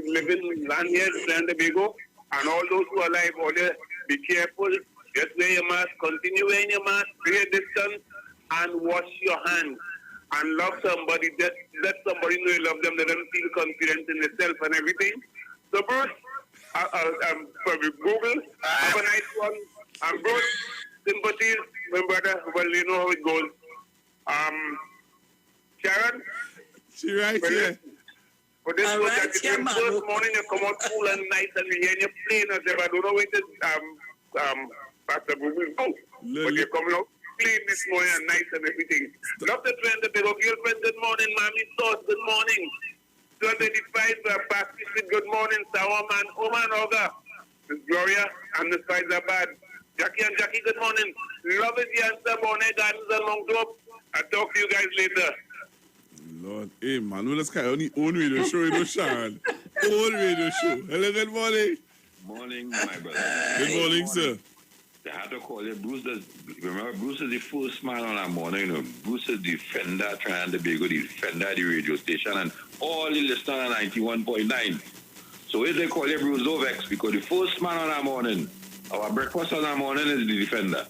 living land here, Trinidad and Tobago. And all those who are alive, all there, be careful. Just wear your mask. Continue wearing your mask. Stay distance and wash your hands. And love somebody. Just let somebody know you love them. Let them feel confident in themselves and everything. So, Bruce, for Google, have a nice one. And Bruce, sympathies, my brother. Well, you know how it goes. Sharon? She right here. For this All right, yeah, man. first morning you come out cool and nice and we hear you playing as if I don't know where it is, Pastor Google. Oh, but you're coming out clean this morning and nice and everything. Love the friend, the big girlfriend, good morning, Mommy Sauce, good morning. 1285, Pacific, good morning, Sourman, Oman Oga, Miss Gloria, and Miss Faizabad. Jackie and Jackie, good morning. Love it, Yansa, Bonnet, Gardens, and Mongdop. I'll talk to you guys later. Lord, hey man, we just carry on the own radio show, you know, Sharon. Own radio show. Hello, good morning. Morning, my brother. Good morning, sir. I had to call you. Remember, Bruce is the first man on our morning. You know, Bruce is the defender, trying to be good defender at the radio station, and all the listeners on 91.9. So if they call you Bruce, no vex, because the first man on our morning, our breakfast on our morning is the defender.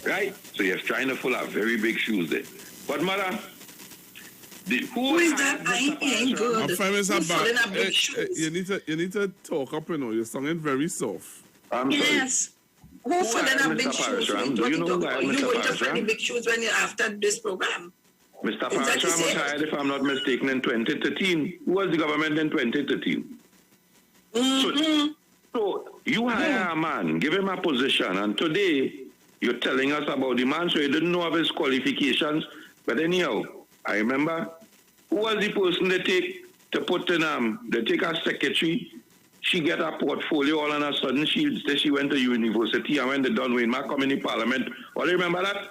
Right? So you're trying to fill out very big shoes there. But, mother, who is that? I ain't good. My friend is Who's filling up big hey, shoes? you need to talk up, you know. You're sounding very soft. I'm yes. Who filling up big shoes? Do you know why, You going to Mr. fill the big shoes when you after this program? Mr. Parashram was hired, if I'm not mistaken, in 2013. Who was the government in 2013? So you hire a man, give him a position, and today you're telling us about the man, so you didn't know of his qualifications. But anyhow, I remember who was the person they take to put in, they take a secretary, she get a portfolio all of a sudden, she went to university, and when they done with come in the parliament, all you remember that?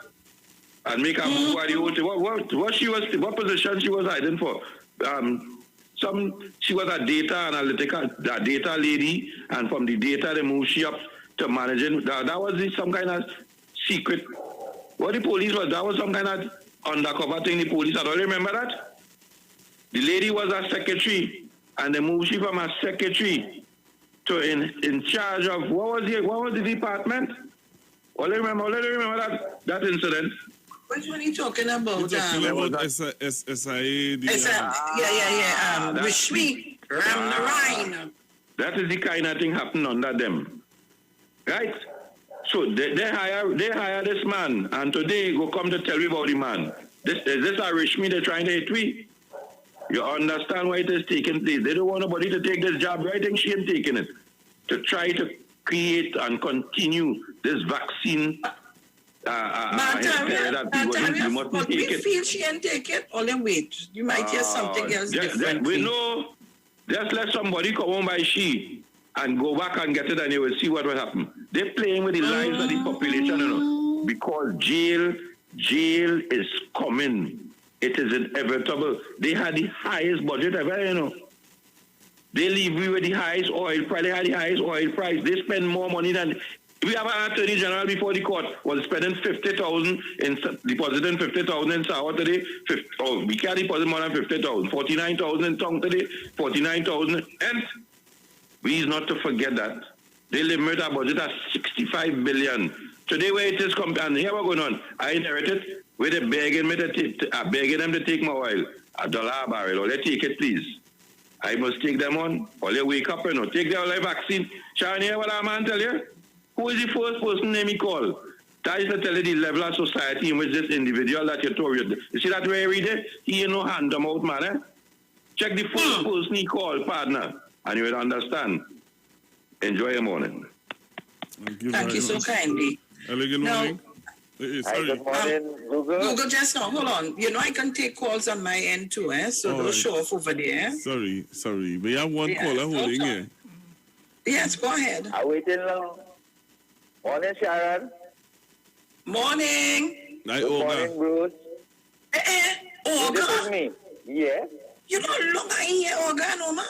And make a move at the what position she was hiding for? She was a data analytical, a data lady, and from the data they moved she up to managing. That was some kind of secret. What the police was, that was some kind of undercover thing the police had. All you remember that? The lady was a secretary and they moved she from a secretary to in charge of what was the department? Only remember that incident. Which one are you talking about? We're talking about SIA. Wish me, Ram the Rhine. That is the kind of thing happened under them. Right? So they hire this man, and today go come to tell me about the man. This a Rishmi they're trying to hit we. You understand why it is taking place. They don't want nobody to take this job, right? I think she ain't taking it. To try to create and continue this vaccine but we feel she ain't take it. Only wait. You might hear something else different. We know. Just let somebody come home by she and go back and get it, and you will see what will happen. They're playing with the lives of the population, you know, because jail is coming. It is inevitable. They had the highest budget ever, you know. They leave we with the highest oil price. They had the highest oil price. They spend more money than... We have an attorney general before the court was spending 50,000 in depositing 50,000 in Sawa today. We can't deposit more than 50,000. 49,000 in Tong today. 49,000. And we is not to forget that they limit our budget at 65 billion. Today where it is and here what's going on. I inherited where they begging me to begging them to take my oil. $1 a barrel. Or they take it, please. I must take them on. Or they wake up and take their live vaccine. Sharon, hear what our man tell you? Who is the first person name he called? That is to tell you the level of society in which this individual that you told you. You see that way you read it? He ain't no hand them out, man. Eh? Check the first person he called, partner, and you will understand. Enjoy your morning. Thank you so kindly. Hello, good morning. Sorry. Good morning, Google, just now, hold on. You know, I can take calls on my end too, so don't show off over there. Sorry. We have one caller holding here. Yes, go ahead. I'm waiting long. Morning, Sharon. Morning. Good morning, Bruce. Olga? This is me. Yeah. You no longer in here, Olga, no, man?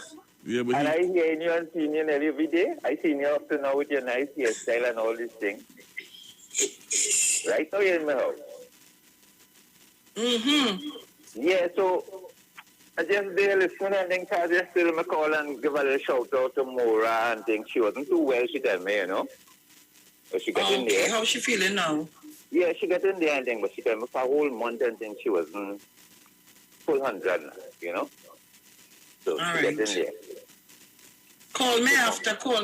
Yeah, but and I hear you and see you every day. I see you up to now with your nice hairstyle and all these things. Right now you're in my house. Mm-hmm. Yeah, so I just there listening and then I just still my call and give her a shout out to Maura and things. She wasn't too well, she tell me, you know. But she got in there. How's she feeling now? Yeah, she got in there and thing, but she told me for a whole month and things she wasn't full 100, you know. So all she right. got in there. Call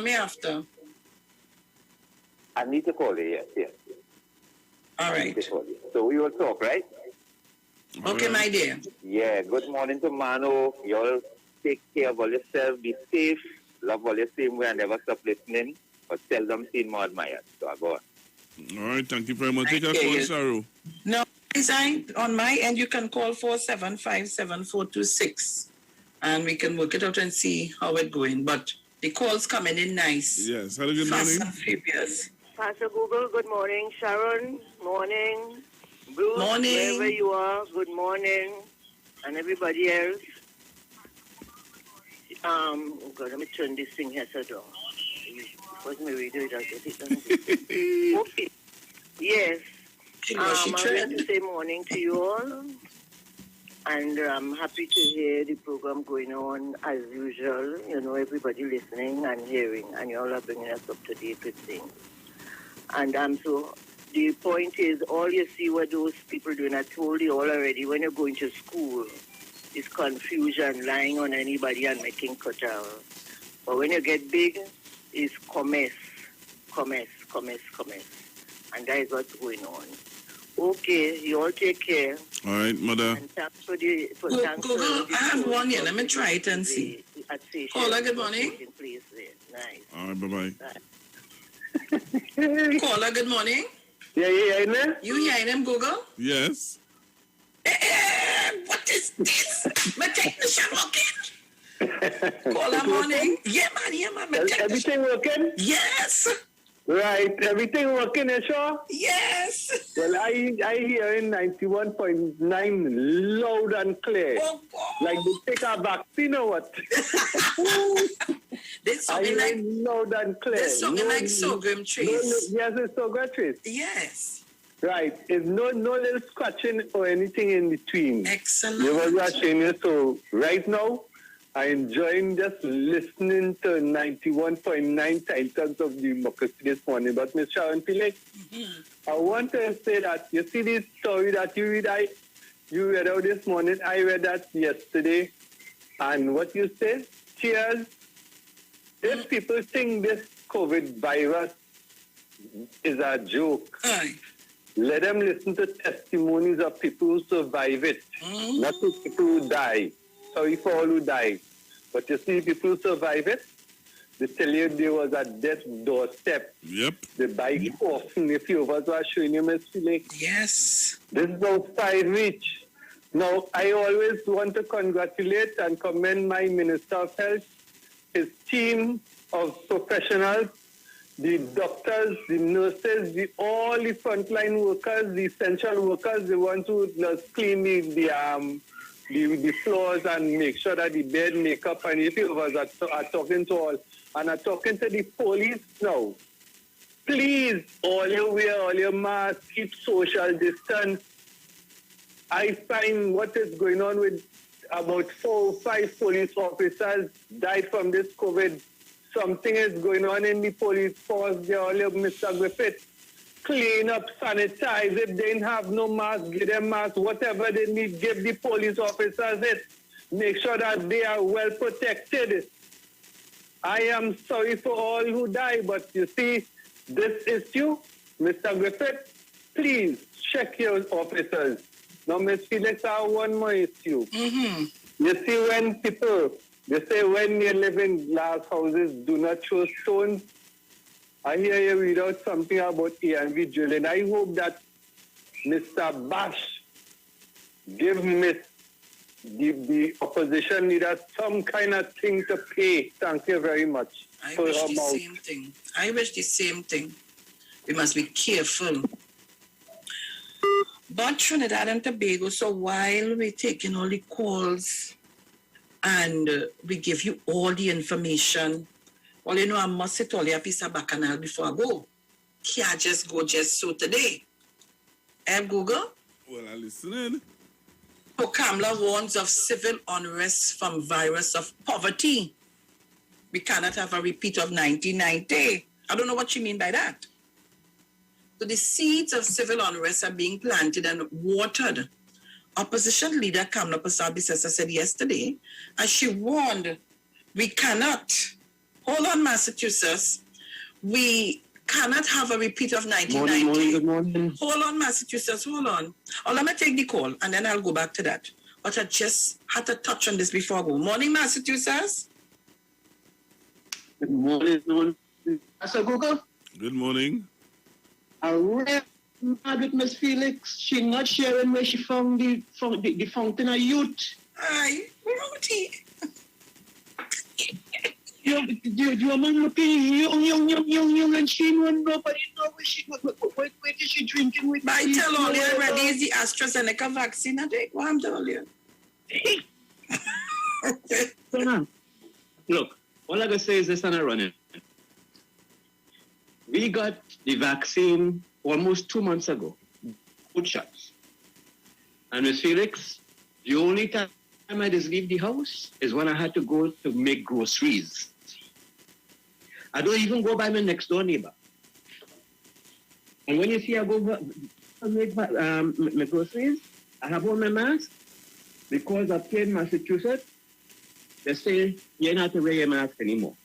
me after. I need to call you, yes. All right. So we will talk, right? Okay, my dear. Yeah, good morning to Mano. You all take care of all yourself. Be safe. Love all your same way and never stop listening. But seldom seen, more admired. So I go on. All right, thank you very much. Take a call, Saru. No, on my end, you can call 4757426 and we can work it out and see how it's going. But the call's coming in nice. Yes, hello, good Fast morning. and furious. Pastor Google, good morning. Sharon, morning. Bruce, morning. Wherever you are, good morning. And everybody else. Oh God, let me turn this thing here so down. What's my radio? Okay. Yes. I want to say morning to you all. And I'm happy to hear the program going on as usual. You know, everybody listening and hearing. And you all are bringing us up to date with things. And so the point is, all you see what those people doing, I told you all already, when you're going to school, is confusion, lying on anybody and making cutout. But when you get big, it's commerce. And that is what's going on. Okay, you all take care. All right, mother. And thanks for the... I have one here. Let me try it and see. Caller, good morning. Nice. All right, bye-bye. Caller, good morning. Yeah, you hearing me? You hearing him, Google? Yes. What is this? My technician working? Caller, morning. Yeah, man. Everything working? Yes. Right, everything working, you sure? Yes. Well, I hear in 91.9 loud and clear. Oh, like they take a vaccine or what? There's something like loud and clear. There's something like sorghum trees. Yes, it's sorghum trees. Yes. Right. It's no little scratching or anything in between. Excellent. You were watching it. So right now, I'm enjoying just listening to 91.9 titles of democracy this morning. But Ms. Sharon Felix, I want to say that you see this story that you read out this morning. I read that yesterday. And what you say, cheers. If people think this COVID virus is a joke, let them listen to testimonies of people who survive it, not to people who die. Sorry for all who died. But you see, people who survive it, they tell you there was a death doorstep. Yep. The bike often, if you was showing you, Ms. Felix. Yes. This is outside reach. Now, I always want to congratulate and commend my Minister of Health, his team of professionals, the doctors, the nurses, all the frontline workers, the essential workers, the ones who just clean the floors and make sure that the bed make up. And if you was are talking to all, and are talking to the police now, please, all you wear all your masks, keep social distance. I find what is going on with about 4 or 5 police officers died from this COVID. Something is going on in the police force. They all have Mr. Griffith. Clean up, sanitize. If they didn't have no mask, give them mask. Whatever they need, give the police officers it. Make sure that they are well protected. I am sorry for all who die, but you see, this issue, Mr. Griffith, please check your officers. Now, Ms. Felix, I have one more issue. You see, when people, they say when you live in glass houses, do not throw stones. I hear you read out something about A&V drilling. I hope that Mr. Bash give the opposition leader some kind of thing to pay. Thank you very much. I wish the same thing. I wish the same thing. We must be careful. But Trinidad and Tobago, so while we're taking all the calls and we give you all the information, well, you know, I must sit all your piece of bacchanal before I go. Can't just go just so today. Google? Well, I'm listening. So Kamala warns of civil unrest from virus of poverty. We cannot have a repeat of 1990. I don't know what she mean by that. So the seeds of civil unrest are being planted and watered. Opposition leader Kamala Persad-Bissessar said yesterday, as she warned, we cannot, hold on Massachusetts, we cannot have a repeat of 1990. Good morning. Hold on Massachusetts, hold on. Oh, let me take the call and then I'll go back to that. But I just had to touch on this before I go. Morning Massachusetts. Good morning. Pastor Google? Good morning. I read mad with Miss Felix. She not sharing where she found the fountain of youth. Aye, Rudy. Your man looking young, and she won't nobody know where did she drinking with? I tell all you already is the AstraZeneca vaccine. I take what I'm telling you. Look, all I gotta say is this and I run it. We got the vaccine almost 2 months ago, good shots. And Ms. Felix, the only time I just leave the house is when I had to go to make groceries. I don't even go by my next door neighbor. And when you see I go to make my groceries, I have on my mask because up here in Massachusetts, they say you're not to wear your mask anymore.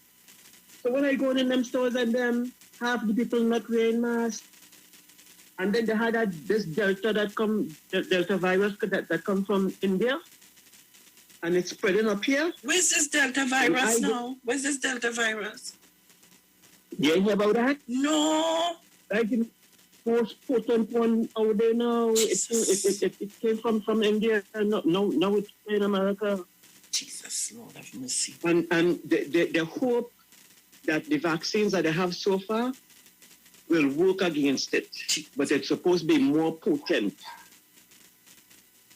So when I go in them stores and half the people not wearing masks, and then they had this Delta virus that come from India, and it's spreading up here. Where's this Delta virus now? Where's this Delta virus? You hear about that? No. I can post one out there now. It came from India, and now it's in America. Jesus, Lord have mercy. And they hope that the vaccines that they have so far will work against it, but it's supposed to be more potent.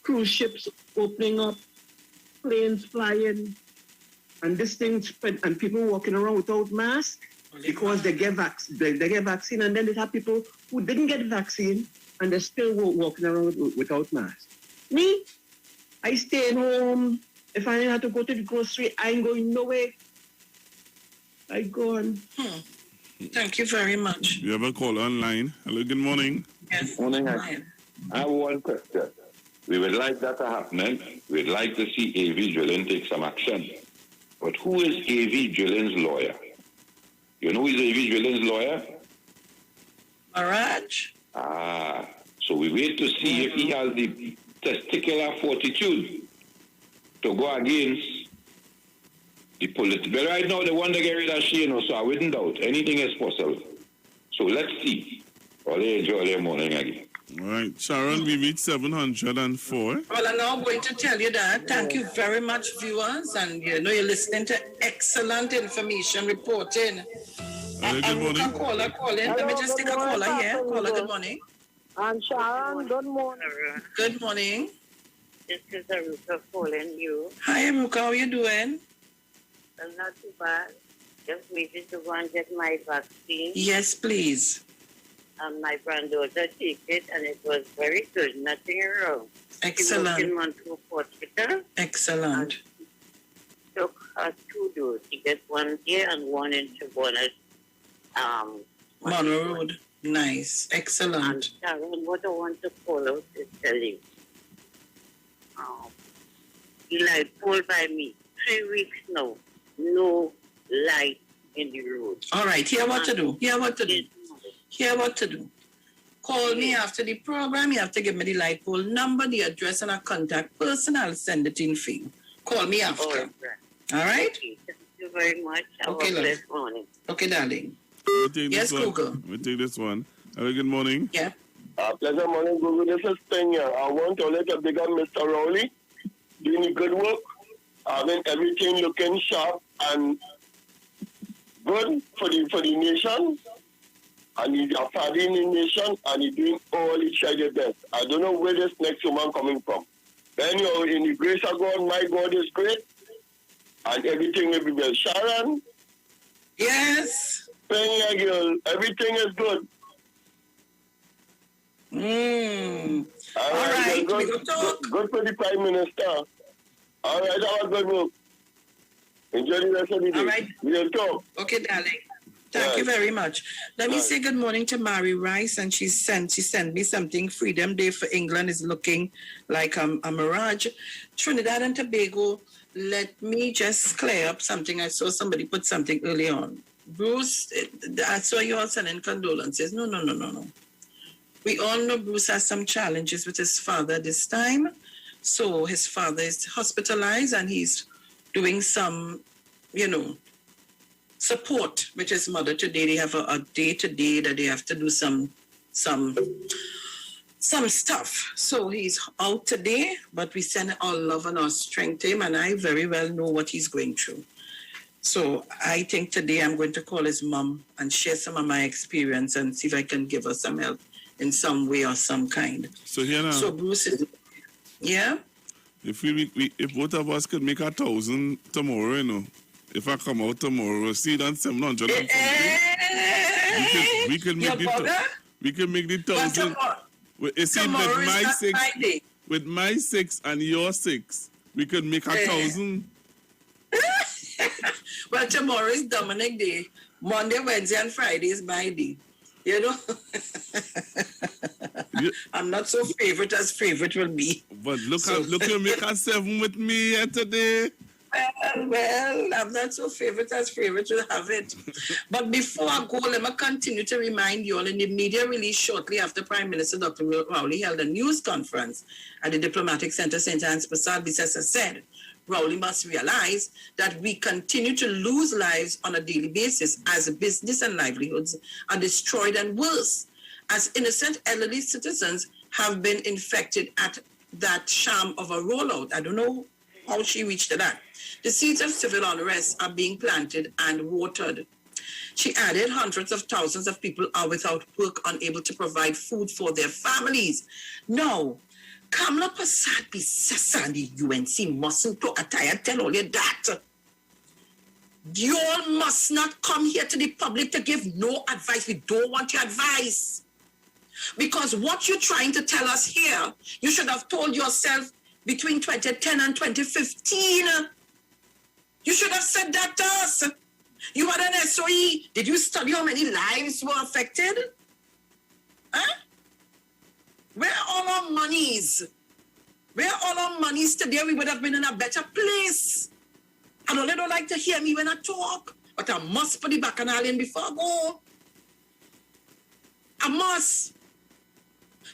Cruise ships opening up, planes flying, and this thing spread, and people walking around without masks because they get vaccine, and then they have people who didn't get vaccine and they're still walking around without masks. Me, I stay at home, If I have to go to the grocery, I ain't going nowhere. I gone. Thank you very much. You have a call online. Hello, good morning. Yes. Morning. I have one question. We would like that to happen. We'd like to see A.V. Drilling take some action. But who is A.V. Drilling's lawyer? You know who is A.V. Drilling's lawyer? Maraj? So we wait to see if he has the testicular fortitude to go against the political. But right now, they want to get rid of Sharon, so I wouldn't doubt anything is possible. So let's see. All enjoy their morning again. All right, Sharon, we reached 704. Well, I'm now going to tell you that. Thank you very much, viewers. And you know, you're listening to excellent information reporting. Hello, good morning. Call in. Let me just take a caller here. Caller, good morning. And Sharon, good morning. Good morning. This is Aruka calling you. Hi, Aruka. How are you doing? Well, not too bad. Just waiting to go and get my vaccine. Yes, please. My granddaughter took it, and it was very good. Nothing wrong. Excellent. She went to hospital. Excellent. Took her 2 doses. She gets one here and one in Bonnet. Monroe Road. Nice. Excellent. And Sharon, what I want to call out is tell you. The light pole by me. 3 weeks now. No light in the road. All right. Here what to do. Here what to do. Call me after the program. You have to give me the light pole number, the address, and a contact person. I'll send it in for you. Call me after. All right? Okay. Thank you very much. Have Okay, a love. blessed morning. Okay, darling. Yes, Google. We'll take this one. Hello, good morning. Yeah. Pleasant morning, Google. This is Pena. I want to let a big up Mr. Rowley doing good work, having everything looking sharp and good for the nation. And he's a father in the nation, and he's doing all he tried his best. I don't know where this next woman coming from. Then you're in the grace of God, my God is great, and everything will be well. Sharon? Yes? Pena, girl, everything is good. All right, good, we go talk. Good for the Prime Minister. All right, that was good work. Enjoy the rest of the day. All right. We'll talk. Okay, darling. Thank you very much. Let me say good morning to Mary Rice, and she sent me something. Freedom Day for England is looking like a mirage. Trinidad and Tobago, let me just clear up something. I saw somebody put something early on. Bruce, I saw you all sending condolences. No. We all know Bruce has some challenges with his father this time. So his father is hospitalized, and he's doing some, support with his mother today. They have a day today that they have to do some stuff. So he's out today, but we send our love and our strength to him, and I very well know what he's going through. So I think today I'm going to call his mom and share some of my experience and see if I can give her some help in some way or some kind. So here now. So Bruce is, yeah? If if both of us could make 1,000 tomorrow, if I come out tomorrow, see that 700 and something, we can make the 1,000. With my 6 and your 6, we could make 1,000. Well, tomorrow is Dominic Day. Monday, Wednesday, and Friday is my day. I'm not so favorite as favorite will be. But look, you make a 7 with me here today. Well, I'm not so favorite as favorite will have it. But before I go, let me continue to remind you all in the media release shortly after Prime Minister Dr. Rowley held a news conference at the Diplomatic Center, St. Anne's Passage. Bissessa said, Rowley must realize that we continue to lose lives on a daily basis as business and livelihoods are destroyed, and worse, as innocent elderly citizens have been infected at that sham of a rollout. I don't know how she reached that. The seeds of civil unrest are being planted and watered. She added, hundreds of thousands of people are without work, unable to provide food for their families. No, Kamla Passad Bissessa and the UNC mustn't talk. I tell all you that. You all must not come here to the public to give no advice. We don't want your advice. Because what you're trying to tell us here, you should have told yourself between 2010 and 2015. You should have said that to us. You had an SOE. Did you study how many lives were affected? Huh? Where are all our monies? Where are all our monies today? We would have been in a better place. I know they don't like to hear me when I talk, but I must put the bacchanal in before I go. I must.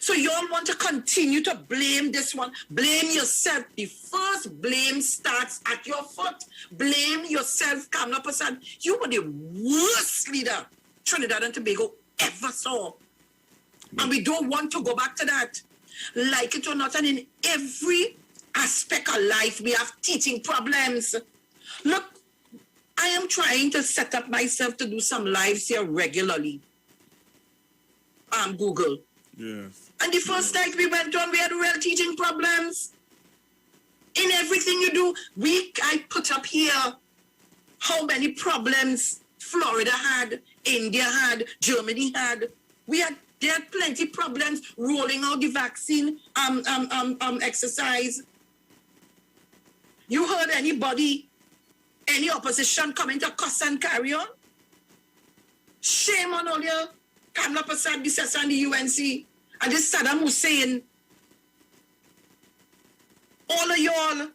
So you all want to continue to blame this one. Blame yourself. The first blame starts at your foot. Blame yourself, Kamala Prasad. You were the worst leader Trinidad and Tobago ever saw. And we don't want to go back to that. Like it or not, and in every aspect of life, we have teaching problems. Look, I am trying to set up myself to do some lives here regularly. Google. Yes. And the first night we went on, we had real teaching problems. In everything you do, I put up here how many problems Florida had, India had, Germany had. They had plenty problems rolling out the vaccine exercise. You heard anybody, any opposition coming to cuss and carry on? Shame on all you, Kamala Prasad, Bissessa and the UNC, and this Saddam Hussein. All of y'all,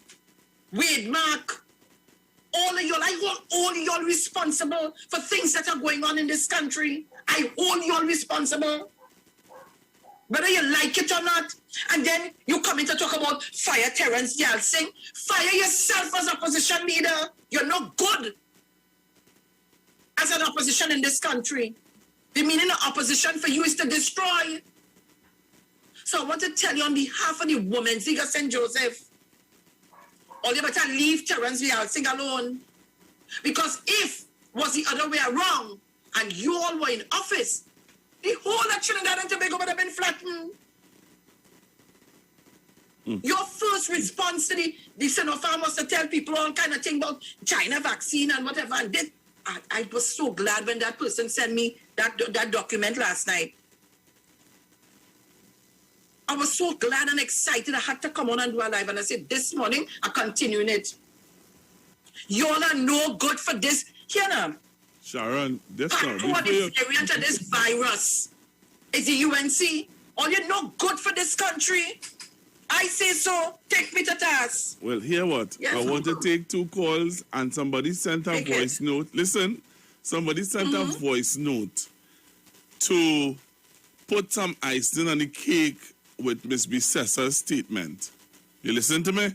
Wade Mark, all of y'all, I hold all y'all responsible for things that are going on in this country. I hold y'all responsible. Whether you like it or not. And then you come in to talk about fire Terrence Yalsing. Fire yourself as opposition leader. You're not good as an opposition in this country. The meaning of opposition for you is to destroy. So I want to tell you on behalf of the women, Ziga St. Joseph, all you better leave Terrence Yalsing alone. Because if was the other way around and you all were in office, the whole of Trinidad and Tobago would have been flattened. Your first response to the Sinopharm was to tell people all kind of thing about China vaccine and whatever. And I was so glad when that person sent me that document last night. I was so glad and excited. I had to come on and do a live. And I said, this morning, I'm continuing it. You all are no good for this. Here now. Sharon, that's not what is the variant of this virus? Is the UNC? All you're no good for this country. I say so. Take me to task. Well, hear what? Yes. I want to take 2 calls and somebody sent a voice note. Listen, somebody sent a voice note to put some icing on the cake with Miss Bissessa's statement. You listen to me?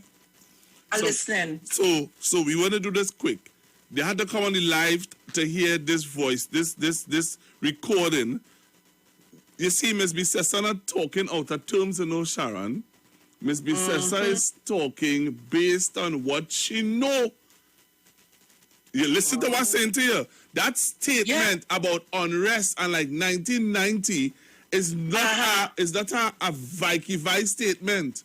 I'm listening. So we want to do this quick. They had to come on the live to hear this voice, this recording. You see, Miss Bissessa not talking out of terms, you know, Sharon. Miss Bissessa is talking based on what she know. You listen to what I'm saying to you. That statement about unrest and like 1990 is not a Vice statement.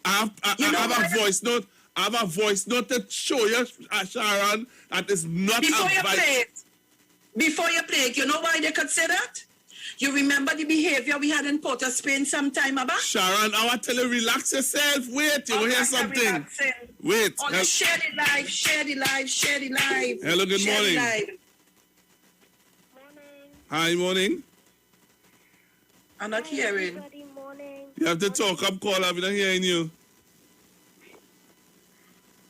I have a voice note. I have a voice note to show you, Sharon, that is not Before you play it, you know why they could say that? You remember the behavior we had in Port of Spain some time back? Sharon, I want to tell you, relax yourself. Wait, you will hear something. Wait. Share the live, share the live, share the live. Hello, good morning. Morning. Hi, morning. I'm not hearing. Morning. You have to talk up, call up, we're not hearing you.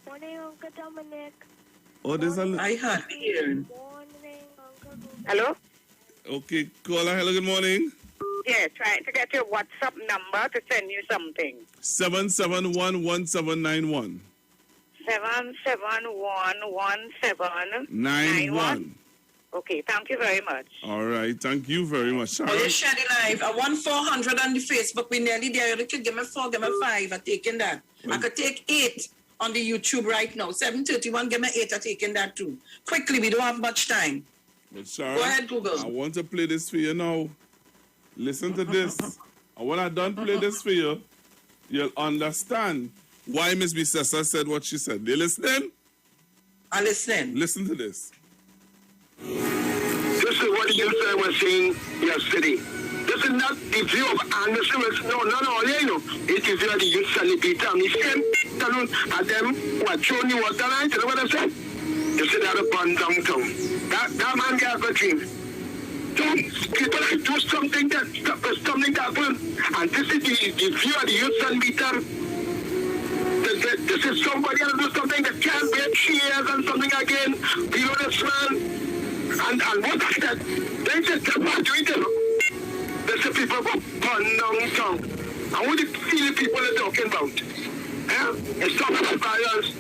Morning, Uncle Dominic. Oh, there's a... I heard hearing. Morning, Uncle Dominic. Hello? Okay, caller, hello, good morning. Yeah, trying to get your WhatsApp number to send you something. 771-1791. 771-1791. Okay, thank you very much. All right, thank you very much, Sharon. Oh, you share the live. I want 400 on the Facebook. We nearly there. You could give me 4, give me 5. I'm taking that. I could take 8 on the YouTube right now. 731, give me 8. I'm taking that too. Quickly, we don't have much time. But Sharon, go ahead, Google. I want to play this for you now. Listen to this. And when I done play this for you, you'll understand why Miss Bissessa said what she said. You listening? I'm listening. Listen to this. This is what you said was seen yesterday. This is not the view of Anderson. No, you know. It is the youth celebrity. And the same talent at them who are showing you what talent. You know what I said? You see that upon downtown. That man got a dream. People like do something that happen. And this is the view of the youth celebrity. This is somebody else do something that can't break cheers and something again. Below this man. And what I said, they just come back to it, you know. There's the people from downtown. And what the feeling people are talking about? It's talking about violence.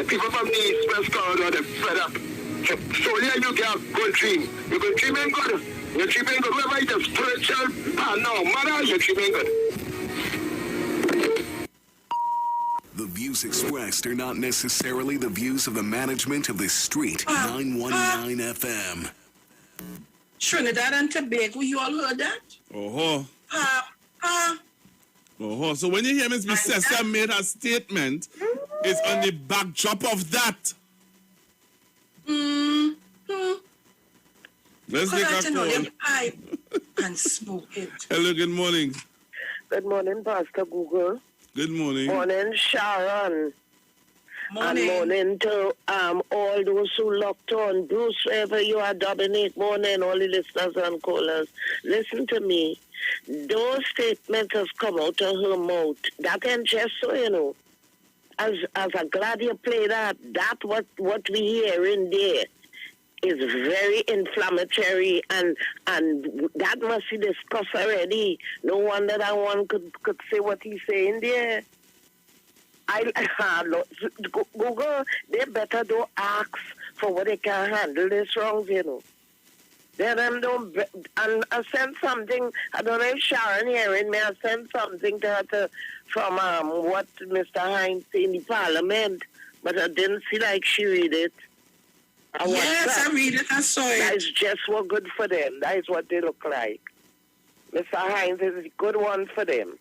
People from the East West Corridor, they're fed up. So yeah, you can go dream. You can dream in God. You're dreaming God. Whoever is a spiritual no matter, you're dreaming God. The views expressed are not necessarily the views of the management of the Street 919 FM. Trinidad and Tobago, you all heard that? So when you hear Ms. Bissessa made her statement, it's on the backdrop of that. Let's take a call. Pipe and smoke it. Hello, good morning. Good morning, Pastor Google. Good morning. Morning, Sharon. Morning. And morning to all those who locked on. Bruce, wherever you are, Dominic, morning, all the listeners and callers. Listen to me. Those statements have come out of her mouth. That ain't just so, you know. As I'm glad you play that. That what we hear in there is very inflammatory, and that must be discussed already. No wonder that one could say what he's saying there. Google, they better don't ask for what they can handle this wrong, you know. Then don't, and I sent something, I don't know if Sharon hearing me, I sent something to her from what Mr. Hines said in the parliament, but I didn't see like she read it. Yes, I read it, I saw it. That is just what good for them. That is what they look like. Mr. Hines is a good one for them.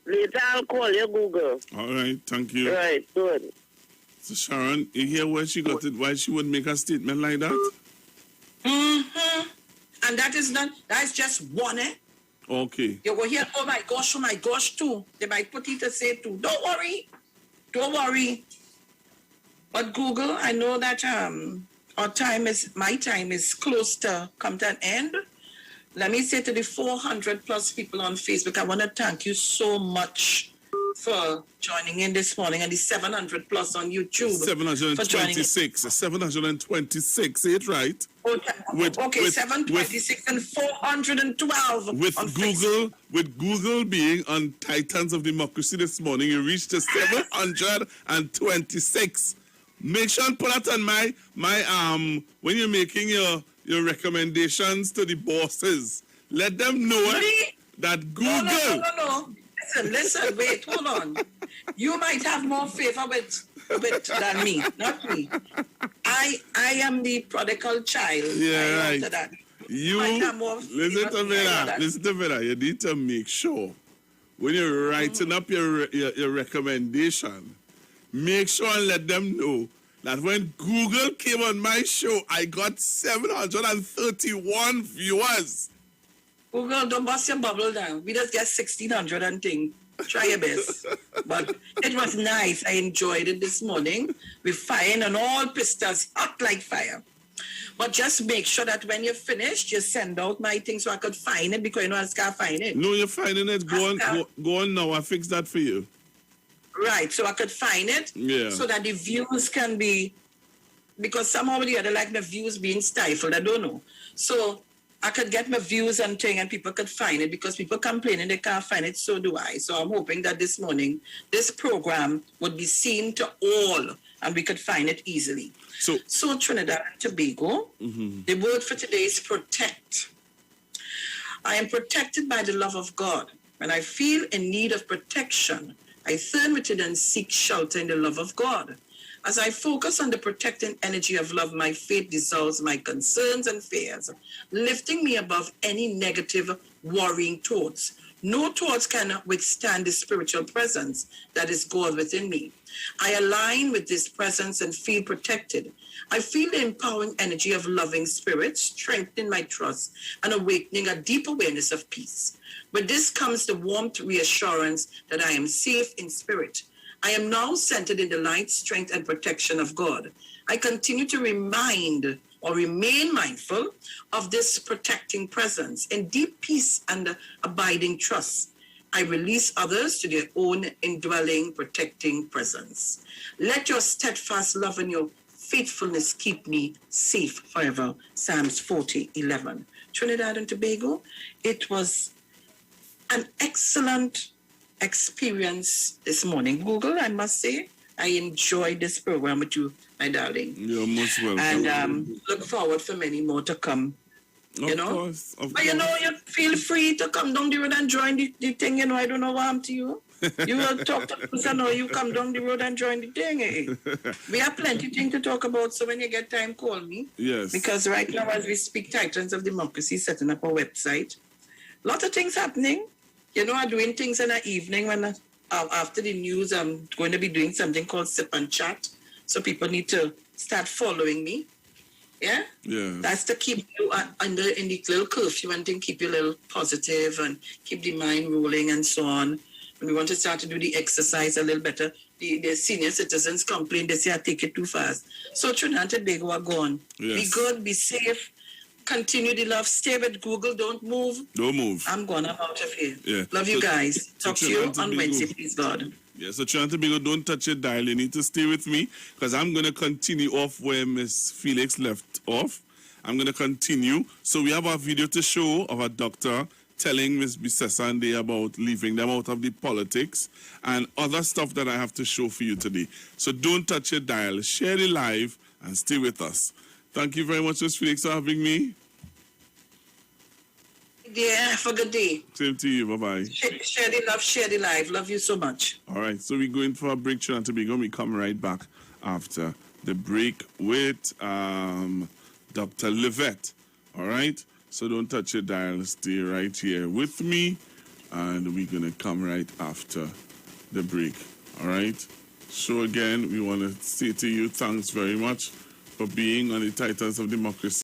Later I'll call you, Google. All right, thank you. Right, good. So Sharon, you hear where she got it, why she would make a statement like that? Mm-hmm. And that is just one, Okay. You will hear, oh my gosh, too. They might put it to say too. Don't worry. But Google, I know that my time is close to come to an end. Let me say to the 400 plus people on Facebook, I want to thank you so much for joining in this morning, and the 700 plus on YouTube. 726. 726, say it right. Okay, 726 and 412 on Facebook. With Google being on Titans of Democracy this morning, you reached to 726. Make sure and put that on my when you're making your recommendations to the bosses. Let them know that Google. No. Listen, wait, hold on. You might have more favor with than me, not me. I am the prodigal child. Yeah, right. That. You listen to me now. You need to make sure when you're writing up your recommendation, make sure and let them know that when Google came on my show, I got 731 viewers. Google, don't bust your bubble down. We just get 1,600 and thing. Try your best. But it was nice. I enjoyed it this morning. We're firing on all pistons, hot like fire. But just make sure that when you're finished, you send out my thing so I could find it, because you know I can't find it. No, you're finding it. Go on now. I fix that for you. Right, so I could find it. Yeah. So that the views can be, because somehow or the other, like the views being stifled. I don't know. So I could get my views and thing, and people could find it, because people complaining they can't find it, so do I. So I'm hoping that this morning, this program would be seen to all, and we could find it easily. So Trinidad and Tobago, the word for today is protect. I am protected by the love of God. When I feel in need of protection, I turn within and seek shelter in the love of God. As I focus on the protecting energy of love, my faith dissolves my concerns and fears, lifting me above any negative, worrying thoughts. No thoughts can withstand the spiritual presence that is God within me. I align with this presence and feel protected. I feel the empowering energy of loving spirit, strengthening my trust and awakening a deep awareness of peace. With this comes the warmth, reassurance that I am safe in spirit. I am now centered in the light, strength, and protection of God. I continue to remain mindful of this protecting presence in deep peace and abiding trust. I release others to their own indwelling, protecting presence. Let your steadfast love and your faithfulness keep me safe forever. Psalms 40:11. Trinidad and Tobago, it was an excellent experience this morning. Google, I must say, I enjoyed this program with you, my darling. You're most welcome. And look forward for many more to come. Of course. But you feel free to come down the road and join the thing. I don't know what happened to you. You will talk to us, you come down the road and join the thing. We have plenty of things to talk about, so when you get time, call me. Yes. Because right now, as we speak, Titans of Democracy is setting up a website. A lot of things happening. I'm doing things in the evening when after the news, I'm going to be doing something called Sip and Chat. So people need to start following me. Yeah? Yeah. That's to keep you in the little curfew and thing, keep you a little positive and keep the mind rolling and so on. When we want to start to do the exercise a little better, the senior citizens complain, they say I take it too fast. So Trinidad and Tobago are gone. Yes. Be good, be safe, continue the love, stay with Google, don't move. Don't move. I'm gone, I'm out of here. Yeah. Love you guys. Talk to you Trinidad and on Tobago. Wednesday, please God. Yeah, so Sharon, don't touch your dial. You need to stay with me because I'm going to continue off where Miss Felix left off. I'm going to continue. So we have a video to show of a doctor telling Miss Bisesande about leaving them out of the politics and other stuff that I have to show for you today. So don't touch your dial. Share the live and stay with us. Thank you very much, Miss Felix, for having me. Yeah, have a good day. Same to you. Bye-bye. Share the love, share the live. Love you so much. All right, so we're going for a break, Sharon and Tobago. We come right back after the break with Dr. Livette. All right? So don't touch your dial. Stay right here with me, and we're going to come right after the break. All right? So again, we want to say to you, thanks very much for being on the Titans of Democracy.